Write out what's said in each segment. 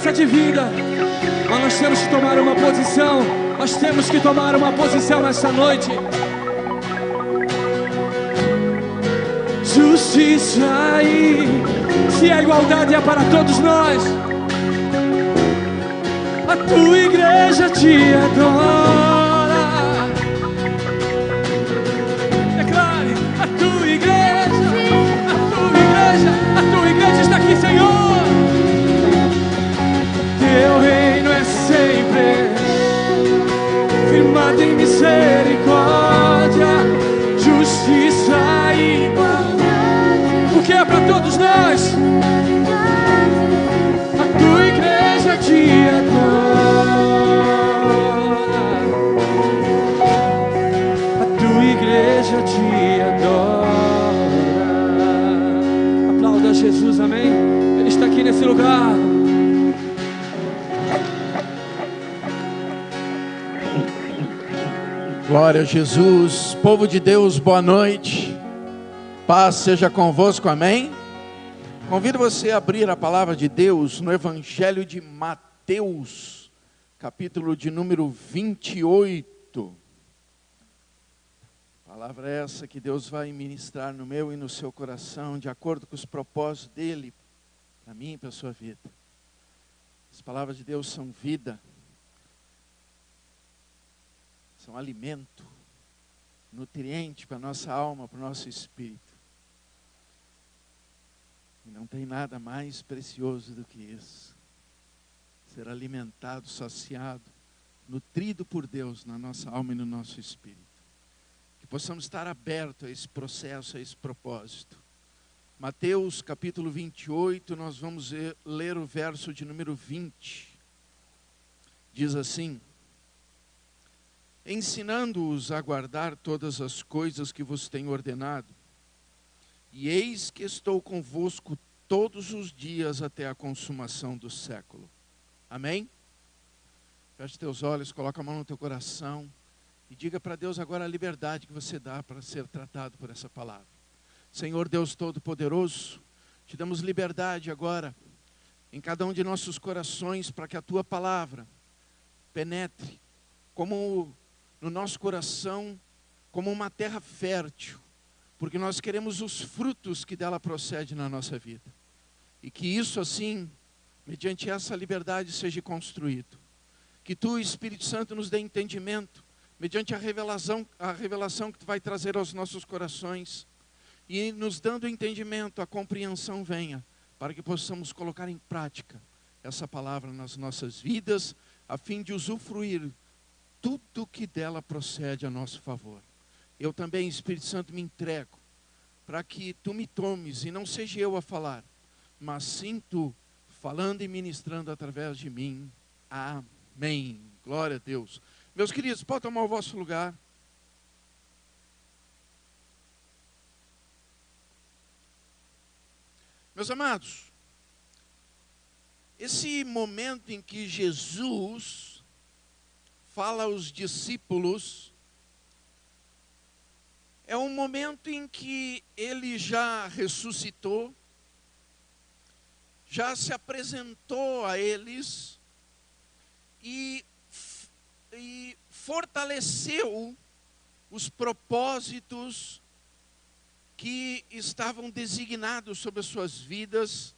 mudança de vida. Mas nós temos que tomar uma posição. Nós temos que tomar uma posição nessa noite. Justiça e se a igualdade é para todos nós, a tua igreja te adora. Declare, a tua igreja está aqui, Senhor. Teu reino é sempre firmado em misericórdia, justiça e igualdade, porque é para todos nós. A tua igreja te adora. A tua igreja te adora. Aplauda Jesus, amém? Ele está aqui nesse lugar. Glória a Jesus. Povo de Deus, boa noite. Paz seja convosco, amém? Convido você a abrir a palavra de Deus no Evangelho de Mateus, capítulo de número 28. Palavra essa que Deus vai ministrar no meu e no seu coração, de acordo com os propósitos dEle, para mim e para a sua vida. As palavras de Deus são vida. São alimento, nutriente para a nossa alma, para o nosso espírito. E não tem nada mais precioso do que isso. Ser alimentado, saciado, nutrido por Deus na nossa alma e no nosso espírito. Que possamos estar abertos a esse processo, a esse propósito. Mateus capítulo 28, nós vamos ler o verso de número 20. Diz assim: ensinando-os a guardar todas as coisas que vos tenho ordenado, e eis que estou convosco todos os dias até a consumação do século. Amém? Feche teus olhos, coloca a mão no teu coração e diga para Deus agora a liberdade que você dá para ser tratado por essa palavra. Senhor Deus Todo-Poderoso, te damos liberdade agora em cada um de nossos corações para que a tua palavra penetre como no nosso coração, como uma terra fértil, porque nós queremos os frutos que dela procedem na nossa vida. E que isso assim, mediante essa liberdade, seja construído. Que tu, Espírito Santo, nos dê entendimento, mediante a revelação que tu vai trazer aos nossos corações. E nos dando entendimento, a compreensão venha, para que possamos colocar em prática essa palavra nas nossas vidas, a fim de usufruir tudo que dela procede a nosso favor. Eu também, Espírito Santo, me entrego para que tu me tomes e não seja eu a falar, mas sim tu falando e ministrando através de mim. Amém. Glória a Deus. Meus queridos, pode tomar o vosso lugar. Meus amados, esse momento em que Jesus fala aos discípulos, é um momento em que ele já ressuscitou, já se apresentou a eles e fortaleceu os propósitos que estavam designados sobre as suas vidas,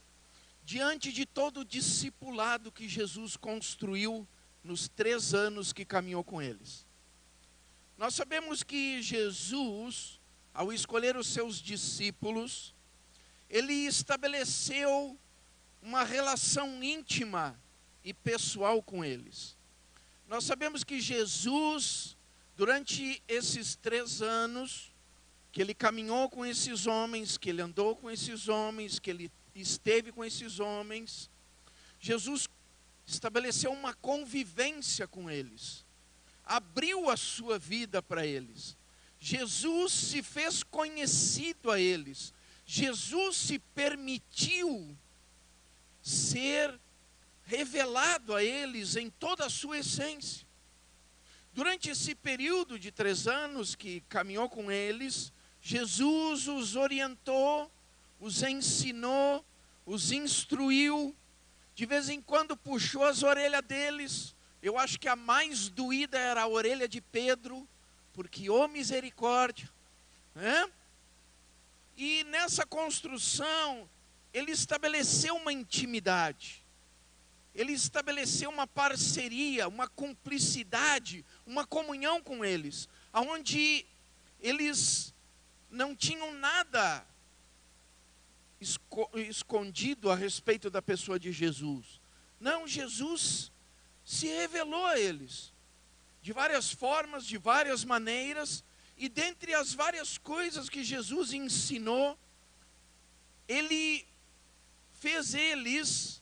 diante de todo o discipulado que Jesus construiu nos 3 anos que caminhou com eles. Nós sabemos que Jesus, ao escolher os seus discípulos, ele estabeleceu uma relação íntima e pessoal com eles. Nós sabemos que Jesus, durante esses 3 anos, que ele caminhou com esses homens, que ele andou com esses homens, que ele esteve com esses homens, Jesus estabeleceu uma convivência com eles, abriu a sua vida para eles. Jesus se fez conhecido a eles. Jesus se permitiu ser revelado a eles em toda a sua essência. Durante esse período de 3 anos que caminhou com eles, Jesus os orientou, os ensinou, os instruiu, De vez em quando puxou as orelhas deles. Eu acho que a mais doída era a orelha de Pedro, porque, ô misericórdia, né? E nessa construção, ele estabeleceu uma intimidade. Ele estabeleceu uma parceria, uma cumplicidade, uma comunhão com eles, onde eles não tinham nada escondido a respeito da pessoa de Jesus. Não, Jesus se revelou a eles, de várias formas, de várias maneiras, e dentre as várias coisas que Jesus ensinou, ele fez eles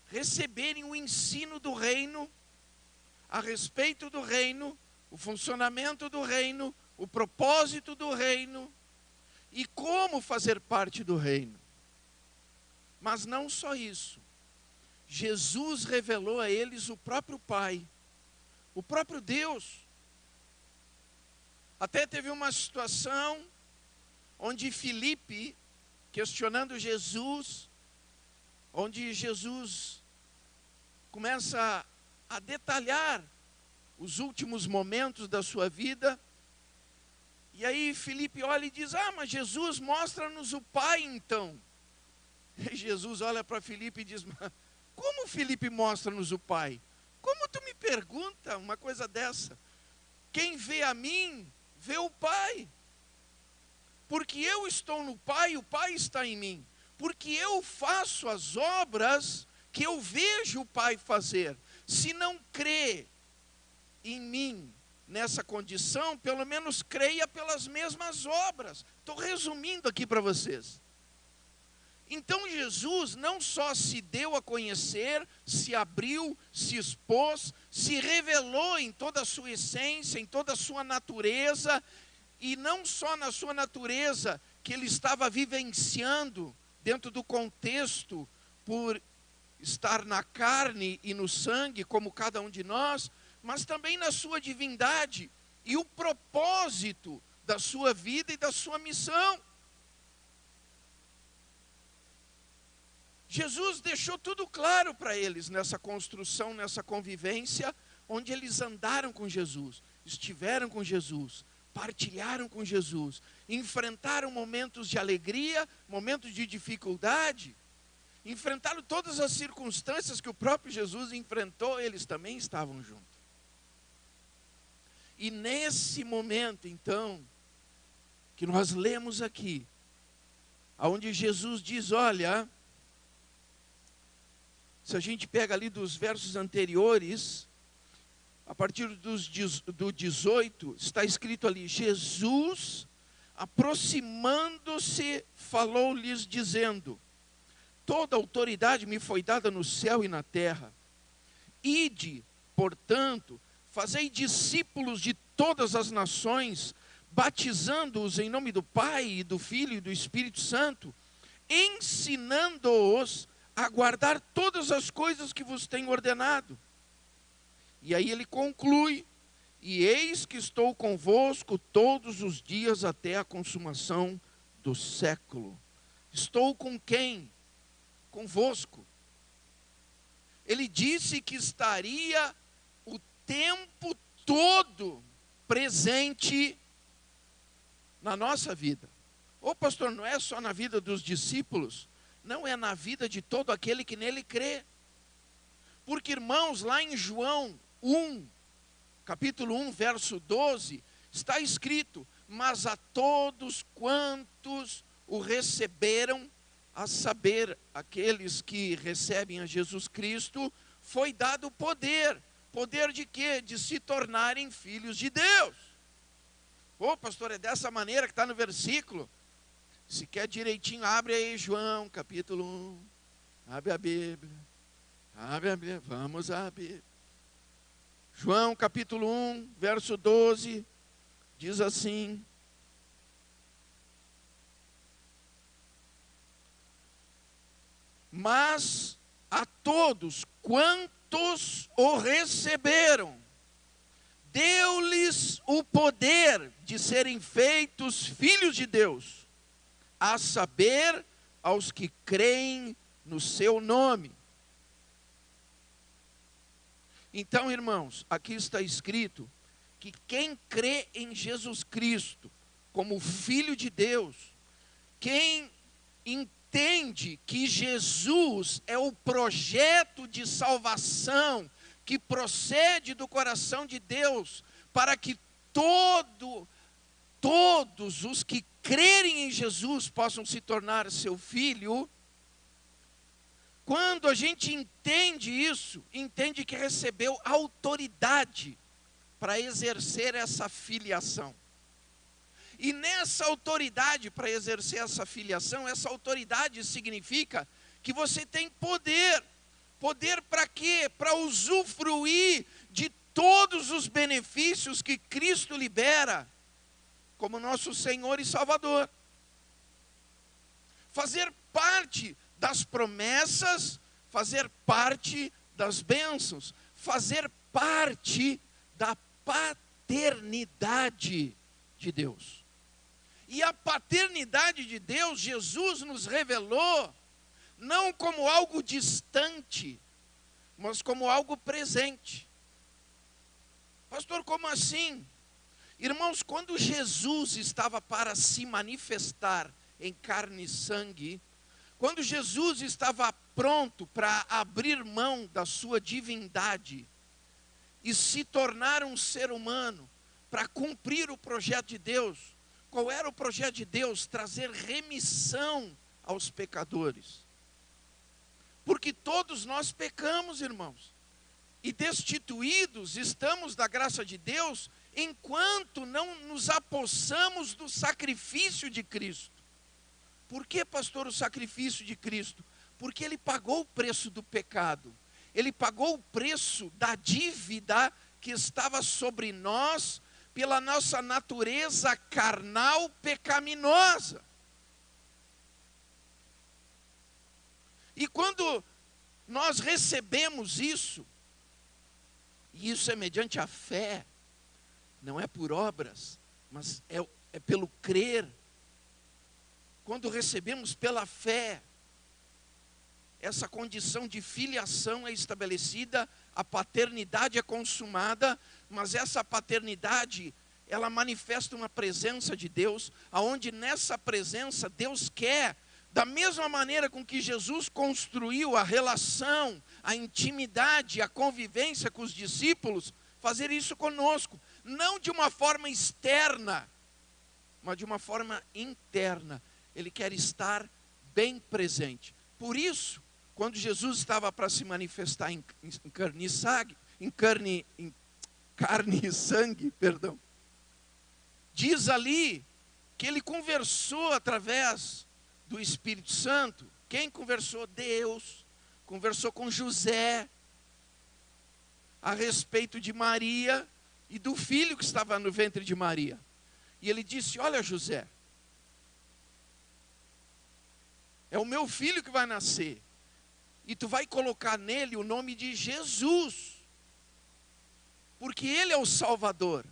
receberem o ensino do reino, a respeito do reino, o funcionamento do reino, o propósito do reino, e como fazer parte do reino. Mas não só isso. Jesus revelou a eles o próprio Pai, o próprio Deus. Até teve uma situação onde Filipe, questionando Jesus, onde Jesus começa a detalhar os últimos momentos da sua vida. E aí Filipe olha e diz: mas Jesus, mostra-nos o Pai então. E Jesus olha para Filipe e diz: como Filipe mostra-nos o Pai? Como tu me pergunta uma coisa dessa? Quem vê a mim, vê o Pai. Porque eu estou no Pai, o Pai está em mim. Porque eu faço as obras que eu vejo o Pai fazer. Se não crê em mim nessa condição, pelo menos creia pelas mesmas obras. Estou resumindo aqui para vocês. Então Jesus não só se deu a conhecer, se abriu, se expôs, se revelou em toda a sua essência, em toda a sua natureza, e não só na sua natureza que ele estava vivenciando dentro do contexto por estar na carne e no sangue, como cada um de nós, mas também na sua divindade e o propósito da sua vida e da sua missão. Jesus deixou tudo claro para eles nessa construção, nessa convivência, onde eles andaram com Jesus, estiveram com Jesus, partilharam com Jesus, enfrentaram momentos de alegria, momentos de dificuldade, enfrentaram todas as circunstâncias que o próprio Jesus enfrentou, eles também estavam juntos. E nesse momento, então, que nós lemos aqui, onde Jesus diz: olha, se a gente pega ali dos versos anteriores, a partir do 18, está escrito ali: Jesus, aproximando-se, falou-lhes dizendo: toda autoridade me foi dada no céu e na terra. Ide, portanto, fazei discípulos de todas as nações, batizando-os em nome do Pai, e do Filho e do Espírito Santo, ensinando-os a guardar todas as coisas que vos tenho ordenado. E aí ele conclui: e eis que estou convosco todos os dias até a consumação do século. Estou com quem? Convosco. Ele disse que estaria o tempo todo presente na nossa vida. Ô pastor, não é só na vida dos discípulos, não, é na vida de todo aquele que nele crê. Porque, irmãos, lá em João 1, capítulo 1, verso 12, está escrito: mas a todos quantos o receberam, a saber, aqueles que recebem a Jesus Cristo, foi dado poder. Poder de quê? De se tornarem filhos de Deus. Ô pastor, é dessa maneira que está no versículo? Se quer direitinho, abre aí João, capítulo 1. Abre a Bíblia. Abre a Bíblia, vamos à Bíblia. João, capítulo 1, verso 12, diz assim: mas a todos quantos o receberam, deu-lhes o poder de serem feitos filhos de Deus, a saber, aos que creem no seu nome. Então, irmãos, aqui está escrito que quem crê em Jesus Cristo como Filho de Deus, quem entende que Jesus é o projeto de salvação que procede do coração de Deus, para que todos os que crerem em Jesus possam se tornar seu filho. Quando a gente entende isso, entende que recebeu autoridade para exercer essa filiação. E nessa autoridade para exercer essa filiação, essa autoridade significa que você tem poder. Poder para quê? Para usufruir de todos os benefícios que Cristo libera como nosso Senhor e Salvador. Fazer parte das promessas, fazer parte das bênçãos, fazer parte da paternidade de Deus. E a paternidade de Deus, Jesus nos revelou, não como algo distante, mas como algo presente. Pastor, como assim? Irmãos, quando Jesus estava para se manifestar em carne e sangue, quando Jesus estava pronto para abrir mão da sua divindade e se tornar um ser humano para cumprir o projeto de Deus, qual era o projeto de Deus? Trazer remissão aos pecadores. Porque todos nós pecamos, irmãos. E destituídos estamos da graça de Deus, enquanto não nos apossamos do sacrifício de Cristo. Por que, pastor, o sacrifício de Cristo? Porque Ele pagou o preço do pecado. Ele pagou o preço da dívida que estava sobre nós, pela nossa natureza carnal pecaminosa. E quando nós recebemos isso, e isso é mediante a fé, não é por obras, mas é pelo crer. Quando recebemos pela fé, essa condição de filiação é estabelecida, a paternidade é consumada, mas essa paternidade, ela manifesta uma presença de Deus, aonde nessa presença Deus quer, da mesma maneira com que Jesus construiu a relação, a intimidade, a convivência com os discípulos, fazer isso conosco, não de uma forma externa, mas de uma forma interna. Ele quer estar bem presente. Por isso, quando Jesus estava para se manifestar em carne e sangue, diz ali que ele conversou através do Espírito Santo. Quem conversou? Deus. Conversou com José a respeito de Maria e do filho que estava no ventre de Maria. E ele disse: olha, José, é o meu filho que vai nascer. E tu vai colocar nele o nome de Jesus, porque ele é o Salvador.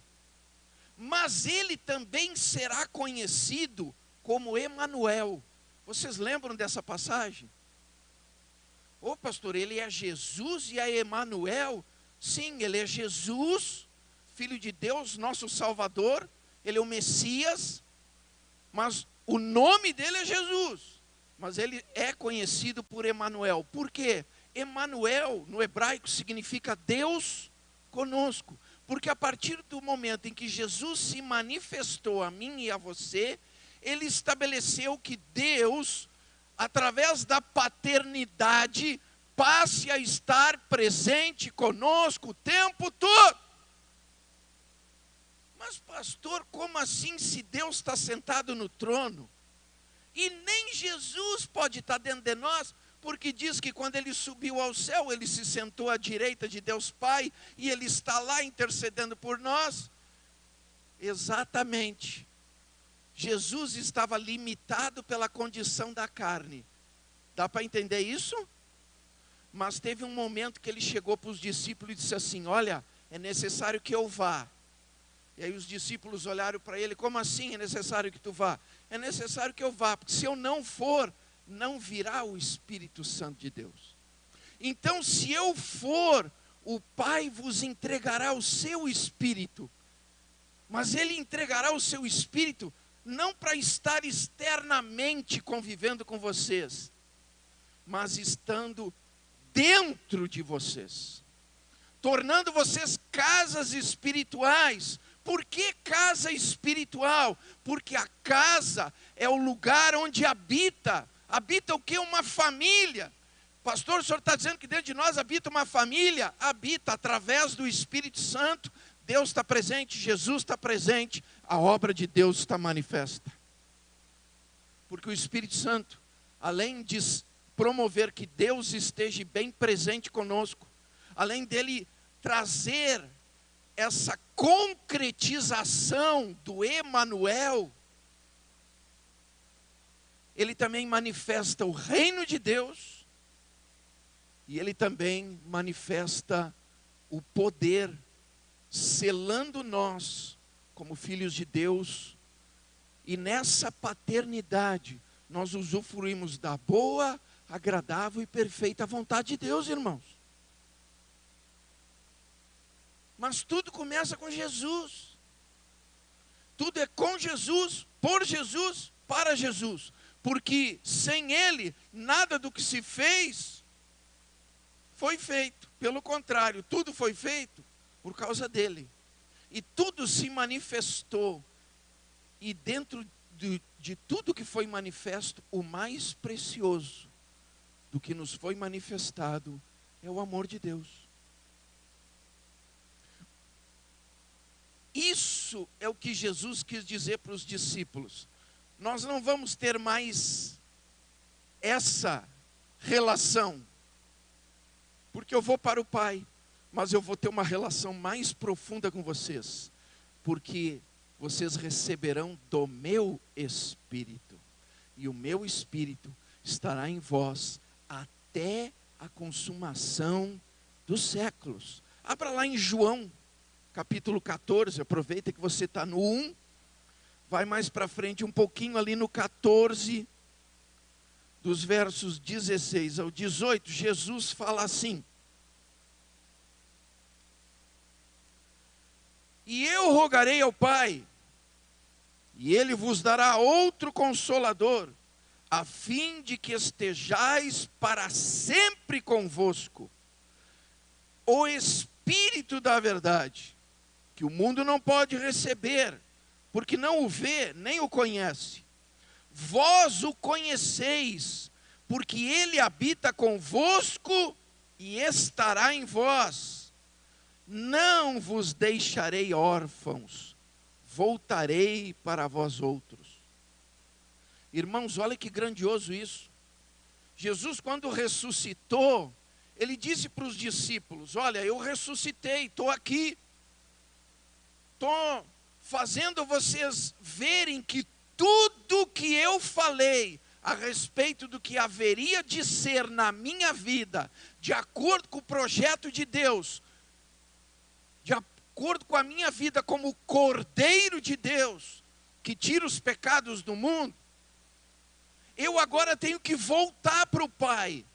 Mas ele também será conhecido como Emanuel. Vocês lembram dessa passagem? Ô pastor, ele é Jesus e é Emanuel? Sim, ele é Jesus, Filho de Deus, nosso Salvador. Ele é o Messias, mas o nome dele é Jesus. Mas ele é conhecido por Emanuel. Por quê? Emanuel, no hebraico, significa Deus conosco. Porque a partir do momento em que Jesus se manifestou a mim e a você, ele estabeleceu que Deus, através da paternidade, passe a estar presente conosco o tempo todo. Mas pastor, como assim se Deus está sentado no trono? E nem Jesus pode estar dentro de nós, porque diz que quando ele subiu ao céu, ele se sentou à direita de Deus Pai, e ele está lá intercedendo por nós. Exatamente. Jesus estava limitado pela condição da carne. Dá para entender isso? Mas teve um momento que ele chegou para os discípulos e disse assim: olha, é necessário que eu vá. E aí os discípulos olharam para ele: como assim é necessário que tu vá? É necessário que eu vá, porque se eu não for, não virá o Espírito Santo de Deus. Então, se eu for, o Pai vos entregará o seu Espírito. Mas Ele entregará o seu Espírito não para estar externamente convivendo com vocês, mas estando dentro de vocês, tornando vocês casas espirituais. Por que casa espiritual? Porque a casa é o lugar onde habita o que? Uma família. Pastor, o senhor está dizendo que dentro de nós habita uma família? Habita através do Espírito Santo. Deus está presente, Jesus está presente, a obra de Deus está manifesta. Porque o Espírito Santo, além de promover que Deus esteja bem presente conosco, além dele trazer essa concretização do Emanuel, ele também manifesta o reino de Deus, e ele também manifesta o poder, selando nós como filhos de Deus, e nessa paternidade nós usufruímos da boa, agradável e perfeita vontade de Deus, irmãos. Mas tudo começa com Jesus. Tudo é com Jesus, por Jesus, para Jesus. Porque sem Ele, nada do que se fez foi feito. Pelo contrário, tudo foi feito por causa dele. E tudo se manifestou. E dentro de tudo que foi manifesto, o mais precioso do que nos foi manifestado é o amor de Deus. Isso é o que Jesus quis dizer para os discípulos. Nós não vamos ter mais essa relação, porque eu vou para o Pai, mas eu vou ter uma relação mais profunda com vocês, porque vocês receberão do meu Espírito, e o meu Espírito estará em vós até a consumação dos séculos. Abra lá em João, capítulo 14, aproveita que você está no 1, vai mais para frente um pouquinho ali no 14, dos versos 16 ao 18, Jesus fala assim: e eu rogarei ao Pai, e Ele vos dará outro Consolador, a fim de que estejais para sempre convosco, o Espírito da verdade, que o mundo não pode receber, porque não o vê, nem o conhece. Vós o conheceis, porque Ele habita convosco e estará em vós. Não vos deixarei órfãos, voltarei para vós outros. Irmãos, olha que grandioso isso. Jesus, quando ressuscitou, Ele disse para os discípulos: olha, eu ressuscitei, estou aqui. Estou fazendo vocês verem que tudo que eu falei a respeito do que haveria de ser na minha vida, de acordo com o projeto de Deus, de acordo com a minha vida como Cordeiro de Deus, que tira os pecados do mundo, eu agora tenho que voltar para o Pai.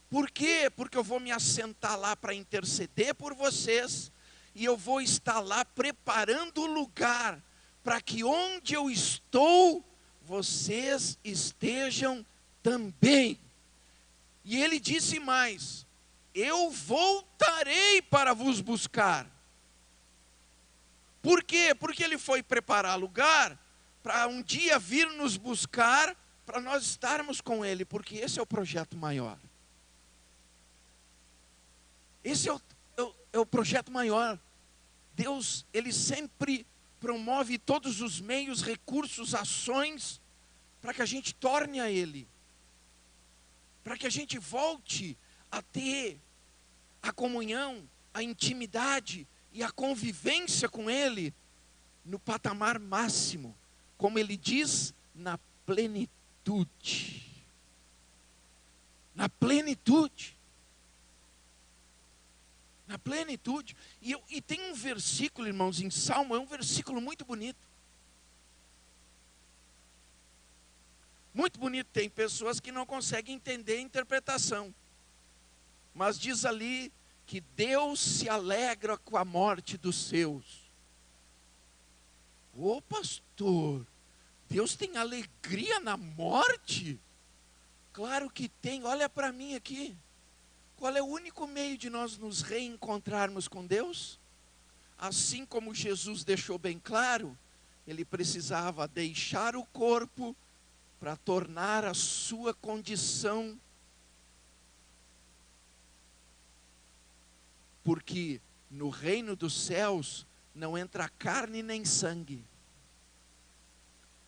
Por quê? Porque eu vou me assentar lá para interceder por vocês, e eu vou estar lá preparando o lugar, para que onde eu estou, vocês estejam também. E Ele disse mais: eu voltarei para vos buscar. Por quê? Porque Ele foi preparar lugar, para um dia vir nos buscar, para nós estarmos com Ele, porque esse é o projeto maior. Esse é o projeto maior. Deus, Ele sempre promove todos os meios, recursos, ações, para que a gente torne a Ele, para que a gente volte a ter a comunhão, a intimidade e a convivência com Ele no patamar máximo, como Ele diz, na plenitude. Na plenitude. Na plenitude. E tem um versículo, irmãos, em Salmo, é um versículo muito bonito. Muito bonito. Tem pessoas que não conseguem entender a interpretação. Mas diz ali que Deus se alegra com a morte dos seus. Ô pastor, Deus tem alegria na morte? Claro que tem, olha para mim aqui. Qual é o único meio de nós nos reencontrarmos com Deus? Assim como Jesus deixou bem claro, ele precisava deixar o corpo para tornar a sua condição. Porque no reino dos céus não entra carne nem sangue.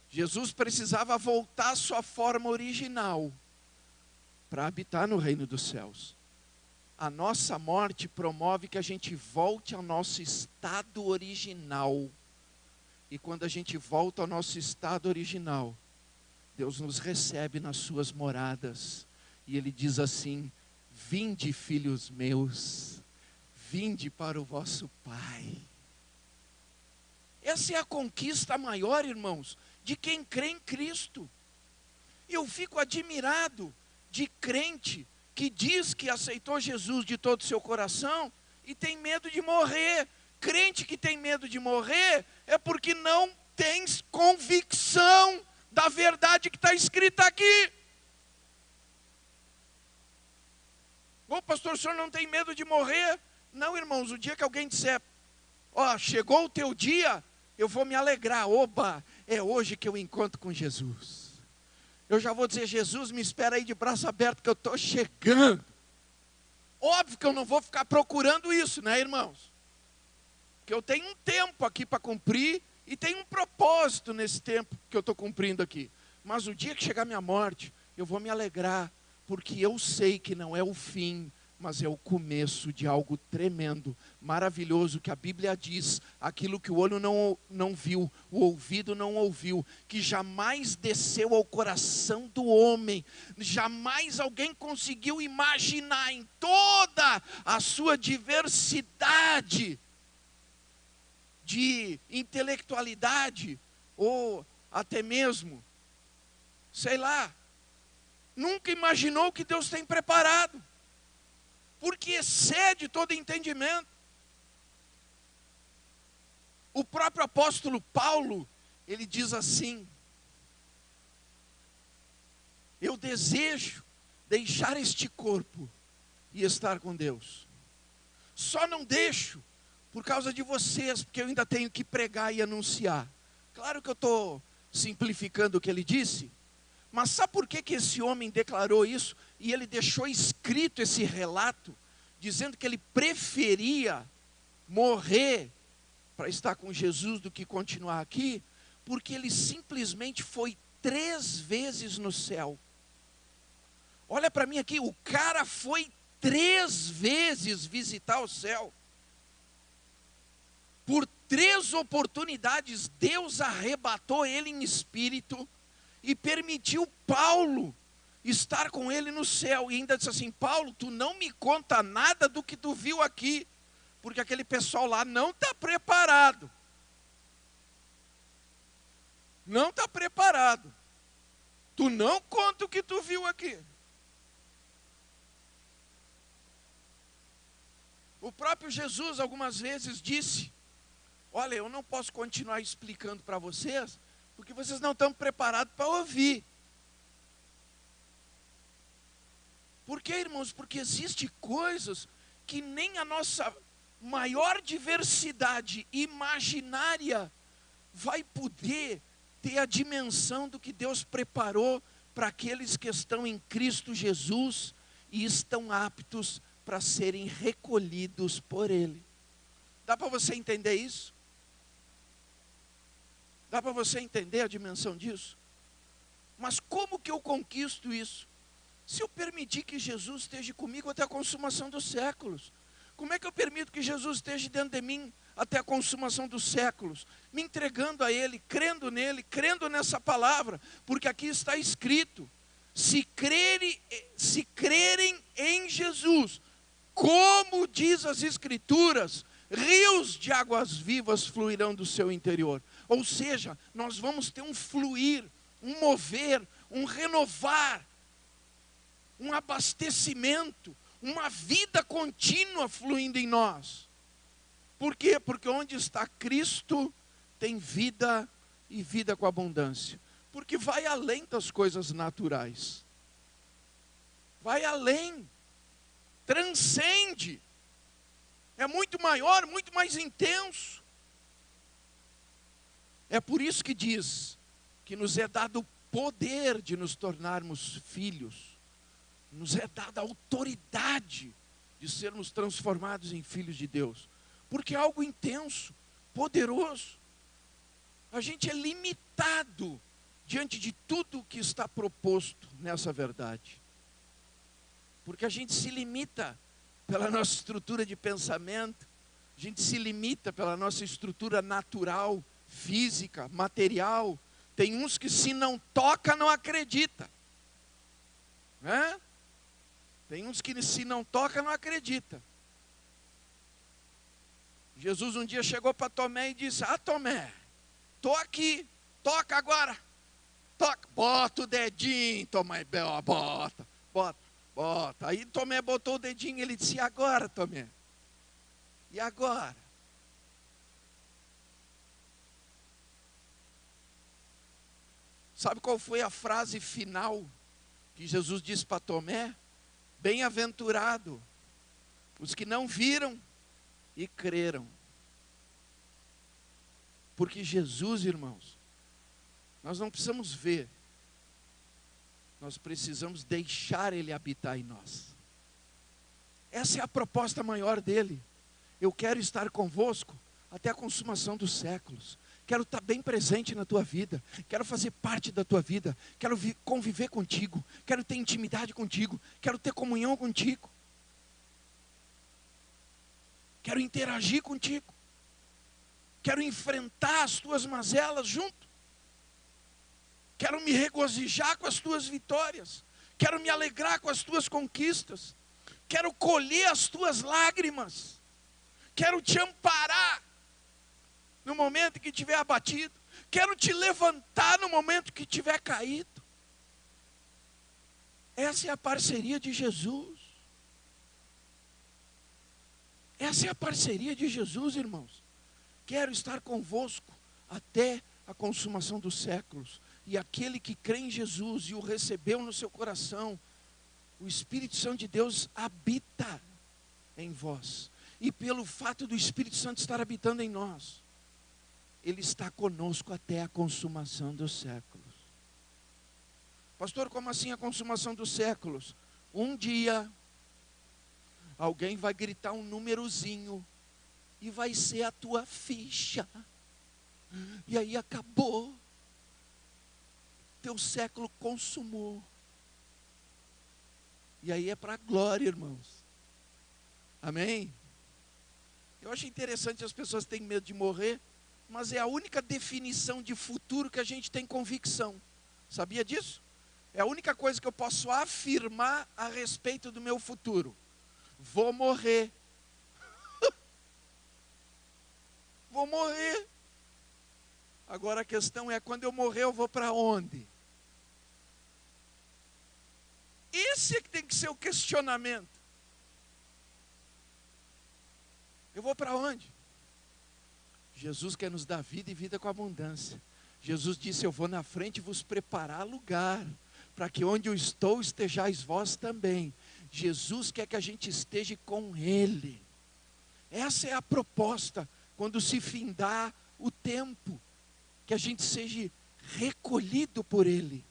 Jesus precisava voltar à sua forma original para habitar no reino dos céus. A nossa morte promove que a gente volte ao nosso estado original. E quando a gente volta ao nosso estado original, Deus nos recebe nas suas moradas. E Ele diz assim: vinde, filhos meus, vinde para o vosso Pai. Essa é a conquista maior, irmãos, de quem crê em Cristo. Eu fico admirado de crente que diz que aceitou Jesus de todo o seu coração e tem medo de morrer. Crente que tem medo de morrer é porque não tem convicção da verdade que está escrita aqui. Ô pastor, o senhor não tem medo de morrer? Não, irmãos, o dia que alguém disser, ó, chegou o teu dia, eu vou me alegrar. Oba, é hoje que eu encontro com Jesus. Eu já vou dizer: Jesus, me espera aí de braço aberto que eu estou chegando. Óbvio que eu não vou ficar procurando isso, né, irmãos? Porque eu tenho um tempo aqui para cumprir e tenho um propósito nesse tempo que eu estou cumprindo aqui. Mas o dia que chegar a minha morte, eu vou me alegrar, porque eu sei que não é o fim, mas é o começo de algo tremendo, maravilhoso, que a Bíblia diz, aquilo que o olho não viu, o ouvido não ouviu, que jamais desceu ao coração do homem, jamais alguém conseguiu imaginar em toda a sua diversidade de intelectualidade, ou até mesmo, sei lá, nunca imaginou o que Deus tem preparado. Porque excede todo entendimento. O próprio apóstolo Paulo, ele diz assim: eu desejo deixar este corpo e estar com Deus. Só não deixo por causa de vocês, porque eu ainda tenho que pregar e anunciar. Claro que eu estou simplificando o que ele disse, mas sabe por que esse homem declarou isso? E ele deixou escrito esse relato, dizendo que ele preferia morrer para estar com Jesus do que continuar aqui, porque ele simplesmente foi 3 vezes no céu. Olha para mim aqui, o cara foi 3 vezes visitar o céu. Por 3 oportunidades, Deus arrebatou ele em espírito e permitiu Paulo estar com ele no céu. E ainda disse assim: Paulo, tu não me conta nada do que tu viu aqui, porque aquele pessoal lá não está preparado. Não está preparado. Tu não conta o que tu viu aqui. O próprio Jesus algumas vezes disse: olha, eu não posso continuar explicando para vocês, porque vocês não estão preparados para ouvir. Por quê, irmãos? Porque existem coisas que nem a nossa maior diversidade imaginária vai poder ter a dimensão do que Deus preparou para aqueles que estão em Cristo Jesus e estão aptos para serem recolhidos por Ele. Dá para você entender isso? Dá para você entender a dimensão disso? Mas como que eu conquisto isso? Se eu permitir que Jesus esteja comigo até a consumação dos séculos. Como é que eu permito que Jesus esteja dentro de mim até a consumação dos séculos? Me entregando a Ele, crendo nele, crendo nessa palavra. Porque aqui está escrito: se crerem em Jesus, como diz as Escrituras, rios de águas vivas fluirão do seu interior. Ou seja, nós vamos ter um fluir, um mover, um renovar, um abastecimento, uma vida contínua fluindo em nós. Por quê? Porque onde está Cristo tem vida e vida com abundância. Porque vai além das coisas naturais. Vai além. Transcende. É muito maior, muito mais intenso. É por isso que diz que nos é dado o poder de nos tornarmos filhos. Nos é dada a autoridade de sermos transformados em filhos de Deus. Porque é algo intenso, poderoso. A gente é limitado diante de tudo que está proposto nessa verdade. Porque a gente se limita pela nossa estrutura de pensamento, a gente se limita pela nossa estrutura natural, física, material. Tem uns que se não toca, não acredita. Né? Tem uns que se não toca, não acredita. Jesus um dia chegou para Tomé e disse: Tomé, estou aqui, toca agora. Toca, bota o dedinho, Tomé, bota. Aí Tomé botou o dedinho e ele disse: e agora, Tomé? E agora? Sabe qual foi a frase final que Jesus disse para Tomé? Bem-aventurado os que não viram e creram. Porque Jesus, irmãos, nós não precisamos ver, nós precisamos deixar Ele habitar em nós. Essa é a proposta maior dele. Eu quero estar convosco até a consumação dos séculos. Quero estar bem presente na tua vida. Quero fazer parte da tua vida. Quero conviver contigo. Quero ter intimidade contigo. Quero ter comunhão contigo. Quero interagir contigo. Quero enfrentar as tuas mazelas junto. Quero me regozijar com as tuas vitórias. Quero me alegrar com as tuas conquistas. Quero colher as tuas lágrimas. Quero te amparar no momento que estiver abatido. Quero te levantar no momento que estiver caído. Essa é a parceria de Jesus. Essa é a parceria de Jesus, irmãos. Quero estar convosco até a consumação dos séculos. E aquele que crê em Jesus e o recebeu no seu coração, o Espírito Santo de Deus habita em vós. E pelo fato do Espírito Santo estar habitando em nós, Ele está conosco até a consumação dos séculos. Pastor, como assim a consumação dos séculos? Um dia, alguém vai gritar um númerozinho e vai ser a tua ficha. E aí acabou. Teu século consumou. E aí é para a glória, irmãos. Amém? Eu acho interessante, as pessoas têm medo de morrer, mas é a única definição de futuro que a gente tem convicção. Sabia disso? É a única coisa que eu posso afirmar a respeito do meu futuro. Vou morrer. Vou morrer. Agora a questão é, quando eu morrer, eu vou para onde? Esse é que tem que ser o questionamento. Eu vou para onde? Jesus quer nos dar vida e vida com abundância. Jesus disse: eu vou na frente vos preparar lugar, para que onde eu estou estejais vós também. Jesus quer que a gente esteja com Ele. Essa é a proposta, quando se findar o tempo, que a gente seja recolhido por Ele,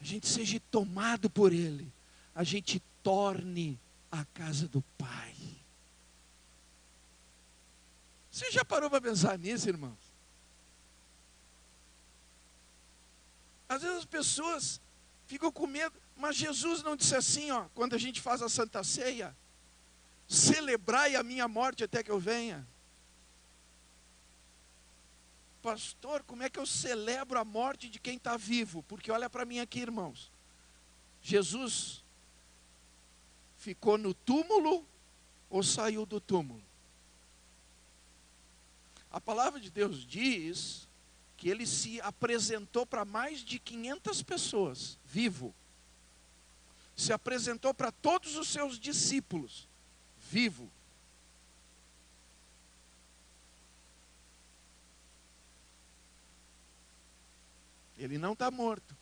a gente seja tomado por Ele, a gente torne a casa do Pai. Você já parou para pensar nisso, irmãos? Às vezes as pessoas ficam com medo, mas Jesus não disse assim, quando a gente faz a Santa Ceia: celebrai a minha morte até que eu venha. Pastor, como é que eu celebro a morte de quem está vivo? Porque olha para mim aqui, irmãos. Jesus ficou no túmulo ou saiu do túmulo? A palavra de Deus diz que ele se apresentou para mais de 500 pessoas, vivo. se apresentou para todos os seus discípulos, vivo. Ele não está morto.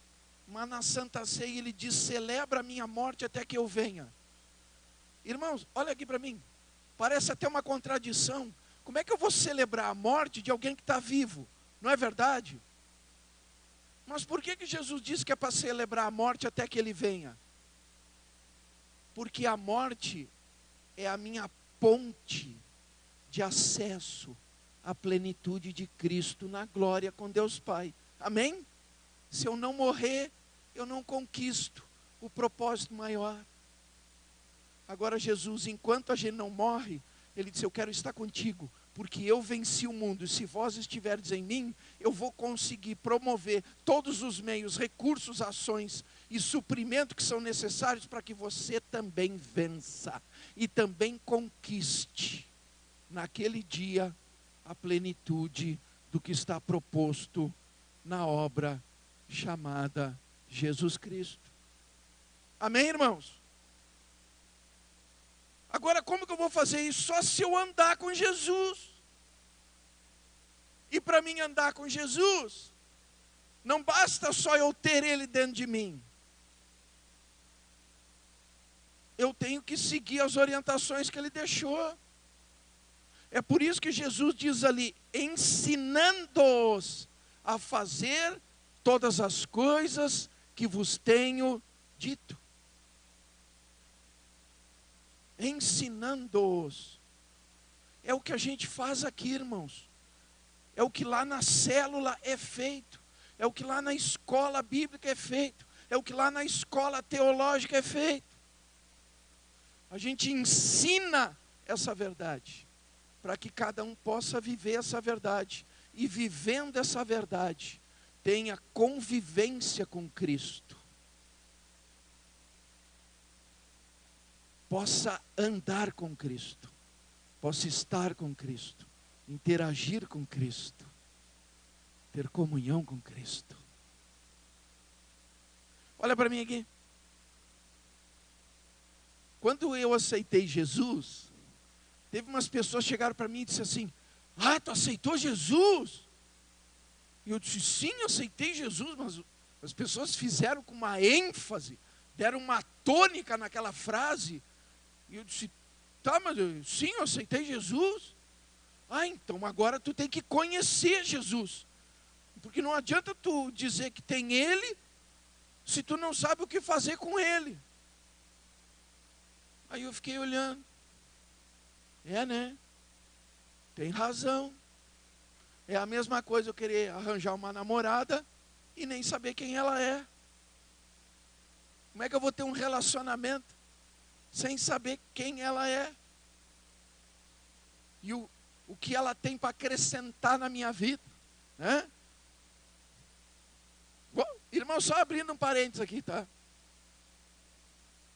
Mas na Santa Ceia ele diz: celebra a minha morte até que eu venha. Irmãos, olha aqui para mim. Parece até uma contradição. Como é que eu vou celebrar a morte de alguém que está vivo? Não é verdade? Mas por que Jesus disse que é para celebrar a morte até que ele venha? Porque a morte é a minha ponte de acesso à plenitude de Cristo na glória com Deus Pai. Amém? Se eu não morrer, eu não conquisto o propósito maior. Agora Jesus, enquanto a gente não morre, ele disse: eu quero estar contigo, porque eu venci o mundo, e se vós estiverdes em mim, eu vou conseguir promover todos os meios, recursos, ações e suprimento que são necessários para que você também vença e também conquiste naquele dia a plenitude do que está proposto na obra chamada Jesus Cristo. Amém, irmãos? Agora, como que eu vou fazer isso? Só se eu andar com Jesus. E para mim andar com Jesus, não basta só eu ter Ele dentro de mim. Eu tenho que seguir as orientações que Ele deixou. É por isso que Jesus diz ali: ensinando-os a fazer todas as coisas que vos tenho dito. Ensinando-os. É o que a gente faz aqui, irmãos. É o que lá na célula é feito. É o que lá na escola bíblica é feito. É o que lá na escola teológica é feito. A gente ensina essa verdade, para que cada um possa viver essa verdade. E vivendo essa verdade, tenha convivência com Cristo. Possa andar com Cristo. Possa estar com Cristo. Interagir com Cristo. Ter comunhão com Cristo. Olha para mim aqui. Quando eu aceitei Jesus, teve umas pessoas que chegaram para mim e disseram assim: ah, tu aceitou Jesus? E eu disse: sim, eu aceitei Jesus, mas as pessoas fizeram com uma ênfase, deram uma tônica naquela frase. E eu disse: tá, mas sim, eu aceitei Jesus. Ah, então agora tu tem que conhecer Jesus. Porque não adianta tu dizer que tem Ele, se tu não sabe o que fazer com Ele. Aí eu fiquei olhando. É, né? Tem razão. É a mesma coisa eu querer arranjar uma namorada e nem saber quem ela é. Como é que eu vou ter um relacionamento sem saber quem ela é? E o que ela tem para acrescentar na minha vida, né? Bom, irmão, só abrindo um parênteses aqui, tá?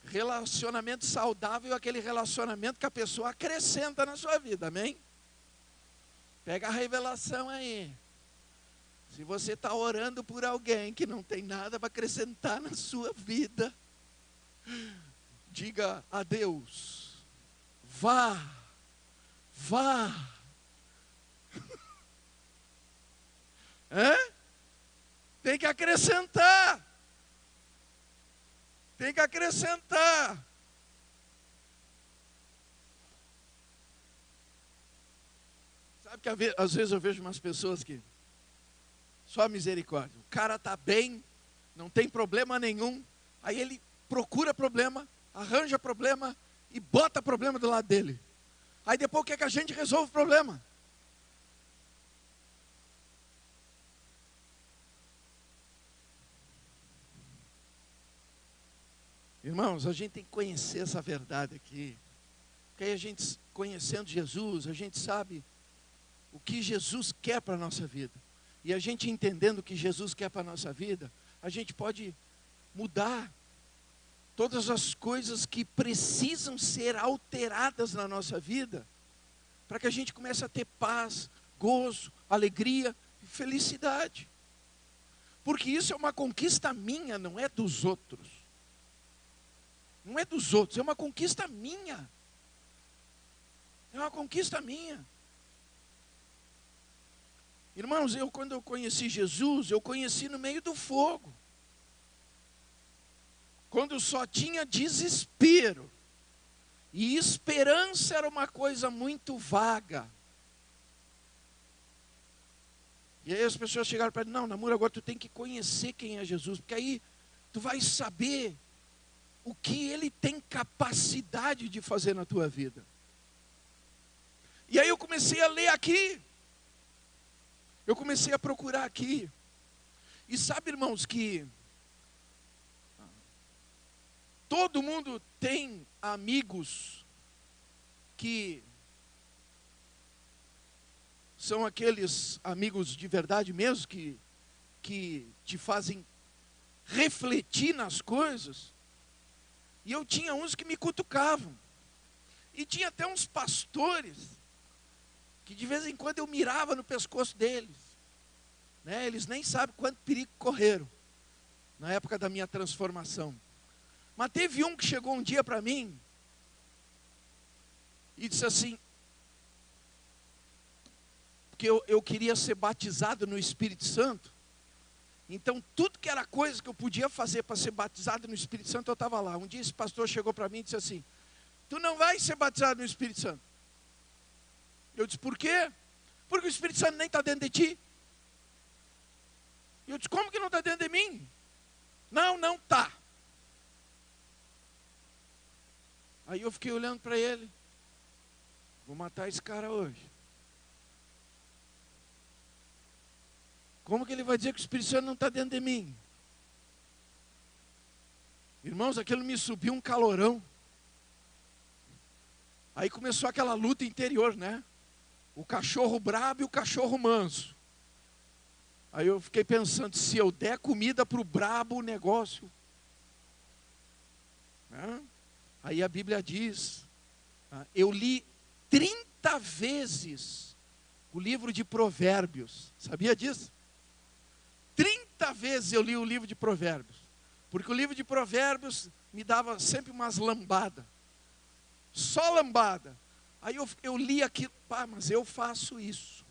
Relacionamento saudável é aquele relacionamento que a pessoa acrescenta na sua vida, amém? Pega a revelação aí. Se você está orando por alguém que não tem nada para acrescentar na sua vida, diga a Deus: vá. Tem que acrescentar. Tem que acrescentar. Sabe que às vezes eu vejo umas pessoas que só misericórdia. O cara está bem, não tem problema nenhum. Aí ele procura problema, arranja problema e bota problema do lado dele. Aí depois quer que a gente resolva o problema. Irmãos, a gente tem que conhecer essa verdade aqui. Porque aí a gente, conhecendo Jesus, a gente sabe o que Jesus quer para a nossa vida. E a gente entendendo o que Jesus quer para a nossa vida, a gente pode mudar todas as coisas que precisam ser alteradas na nossa vida, para que a gente comece a ter paz, gozo, alegria e felicidade. Porque isso é uma conquista minha, não é dos outros. Não é dos outros, é uma conquista minha. É uma conquista minha. Irmãos, quando eu conheci Jesus, eu conheci no meio do fogo. Quando só tinha desespero. E esperança era uma coisa muito vaga. E aí as pessoas chegaram para ele, não, Namur, agora tu tem que conhecer quem é Jesus, porque aí tu vai saber o que ele tem capacidade de fazer na tua vida. E aí eu comecei a ler aqui. Eu comecei a procurar aqui. E sabe, irmãos, que todo mundo tem amigos que são aqueles amigos de verdade mesmo, que te fazem refletir nas coisas. E eu tinha uns que me cutucavam. E tinha até uns pastores que de vez em quando eu mirava no pescoço deles. Né? Eles nem sabem quanto perigo correram na época da minha transformação. Mas teve um que chegou um dia para mim e disse assim, porque eu queria ser batizado no Espírito Santo. Então tudo que era coisa que eu podia fazer para ser batizado no Espírito Santo, eu estava lá. Um dia esse pastor chegou para mim e disse assim, tu não vai ser batizado no Espírito Santo. Eu disse, por quê? Porque o Espírito Santo nem está dentro de ti. Eu disse, como que não está dentro de mim? Não está. Aí eu fiquei olhando para ele. Vou matar esse cara hoje. Como que ele vai dizer que o Espírito Santo não está dentro de mim? Irmãos, aquilo me subiu um calorão. Aí começou aquela luta interior, né? O cachorro brabo e o cachorro manso. Aí eu fiquei pensando, se eu der comida para o brabo, o negócio... Né? Aí a Bíblia diz, eu li 30 vezes o livro de Provérbios. Sabia disso? 30 vezes eu li o livro de Provérbios. Porque o livro de Provérbios me dava sempre umas lambadas. Só lambada. Aí eu li aquilo, mas eu faço isso.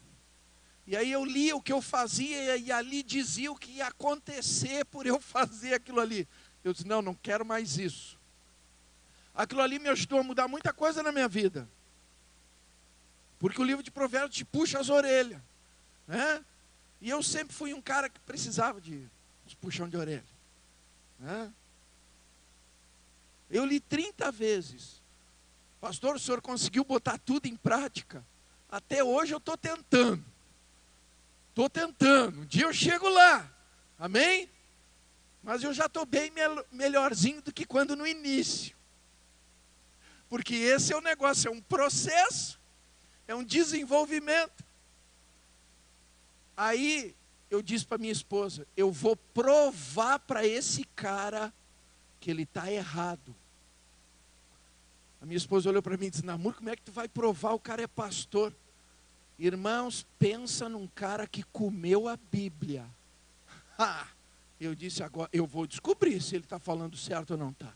E aí eu li o que eu fazia e ali dizia o que ia acontecer por eu fazer aquilo ali. Eu disse, não quero mais isso. Aquilo ali me ajudou a mudar muita coisa na minha vida. Porque o livro de Provérbios te puxa as orelhas. Né? E eu sempre fui um cara que precisava de uns puxão de orelha. Né? Eu li 30 vezes. Pastor, o senhor conseguiu botar tudo em prática? Até hoje eu estou tentando. Estou tentando. Um dia eu chego lá. Amém? Mas eu já estou bem melhorzinho do que quando no início. Porque esse é o negócio, é um processo, é um desenvolvimento. Aí eu disse para minha esposa, eu vou provar para esse cara que ele está errado. A minha esposa olhou para mim e disse, Namur, como é que tu vai provar? O cara é pastor. Irmãos, pensa num cara que comeu a Bíblia. Eu disse, agora eu vou descobrir se ele está falando certo ou não está.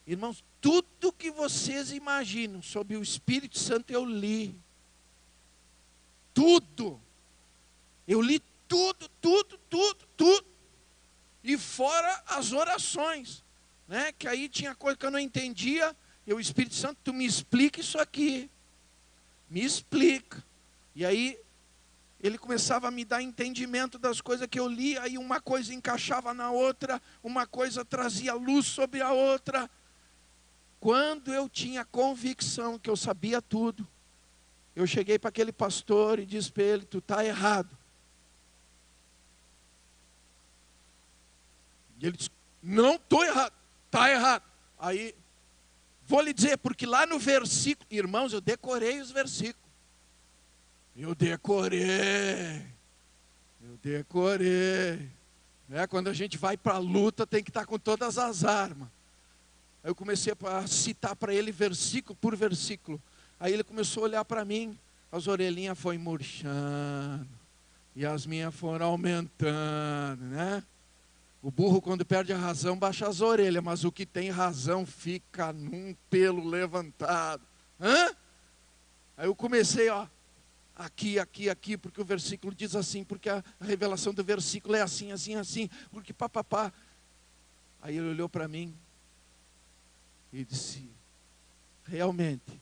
Irmãos, tudo que vocês imaginam sobre o Espírito Santo eu li. Tudo. Eu li tudo. E fora as orações. Né? Que aí tinha coisa que eu não entendia. E o Espírito Santo, tu me explica isso aqui. Me explica. E aí ele começava a me dar entendimento das coisas que eu li. Aí uma coisa encaixava na outra. Uma coisa trazia luz sobre a outra. Quando eu tinha convicção que eu sabia tudo, eu cheguei para aquele pastor e disse para ele, tu está errado. E ele disse, não estou errado, está errado. Aí, vou lhe dizer, porque lá no versículo, irmãos, eu decorei os versículos. Eu decorei. Né? Quando a gente vai para a luta, tem que estar com todas as armas. Aí eu comecei a citar para ele versículo por versículo. Aí ele começou a olhar para mim, as orelhinhas foram murchando, e as minhas foram aumentando, né? O burro, quando perde a razão, baixa as orelhas, mas o que tem razão fica num pelo levantado. Hã? Aí eu comecei, ó, aqui, porque o versículo diz assim, porque a revelação do versículo é assim, assim, assim, porque papapá. Aí ele olhou para mim e disse: realmente,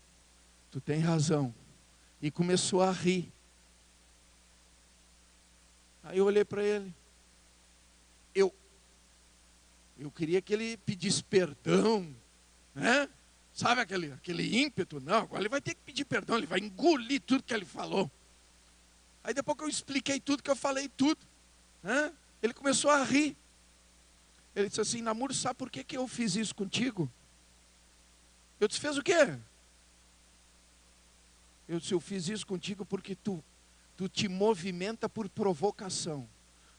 tu tem razão. E começou a rir. Aí eu olhei para ele. Eu queria que ele pedisse perdão, né? Sabe aquele ímpeto? Não, agora ele vai ter que pedir perdão, ele vai engolir tudo que ele falou. Aí depois que eu expliquei tudo, que eu falei tudo, né? Ele começou a rir. Ele disse assim: Namur, sabe por que eu fiz isso contigo? Eu disse: fez o quê? Eu disse: eu fiz isso contigo porque tu te movimenta por provocação.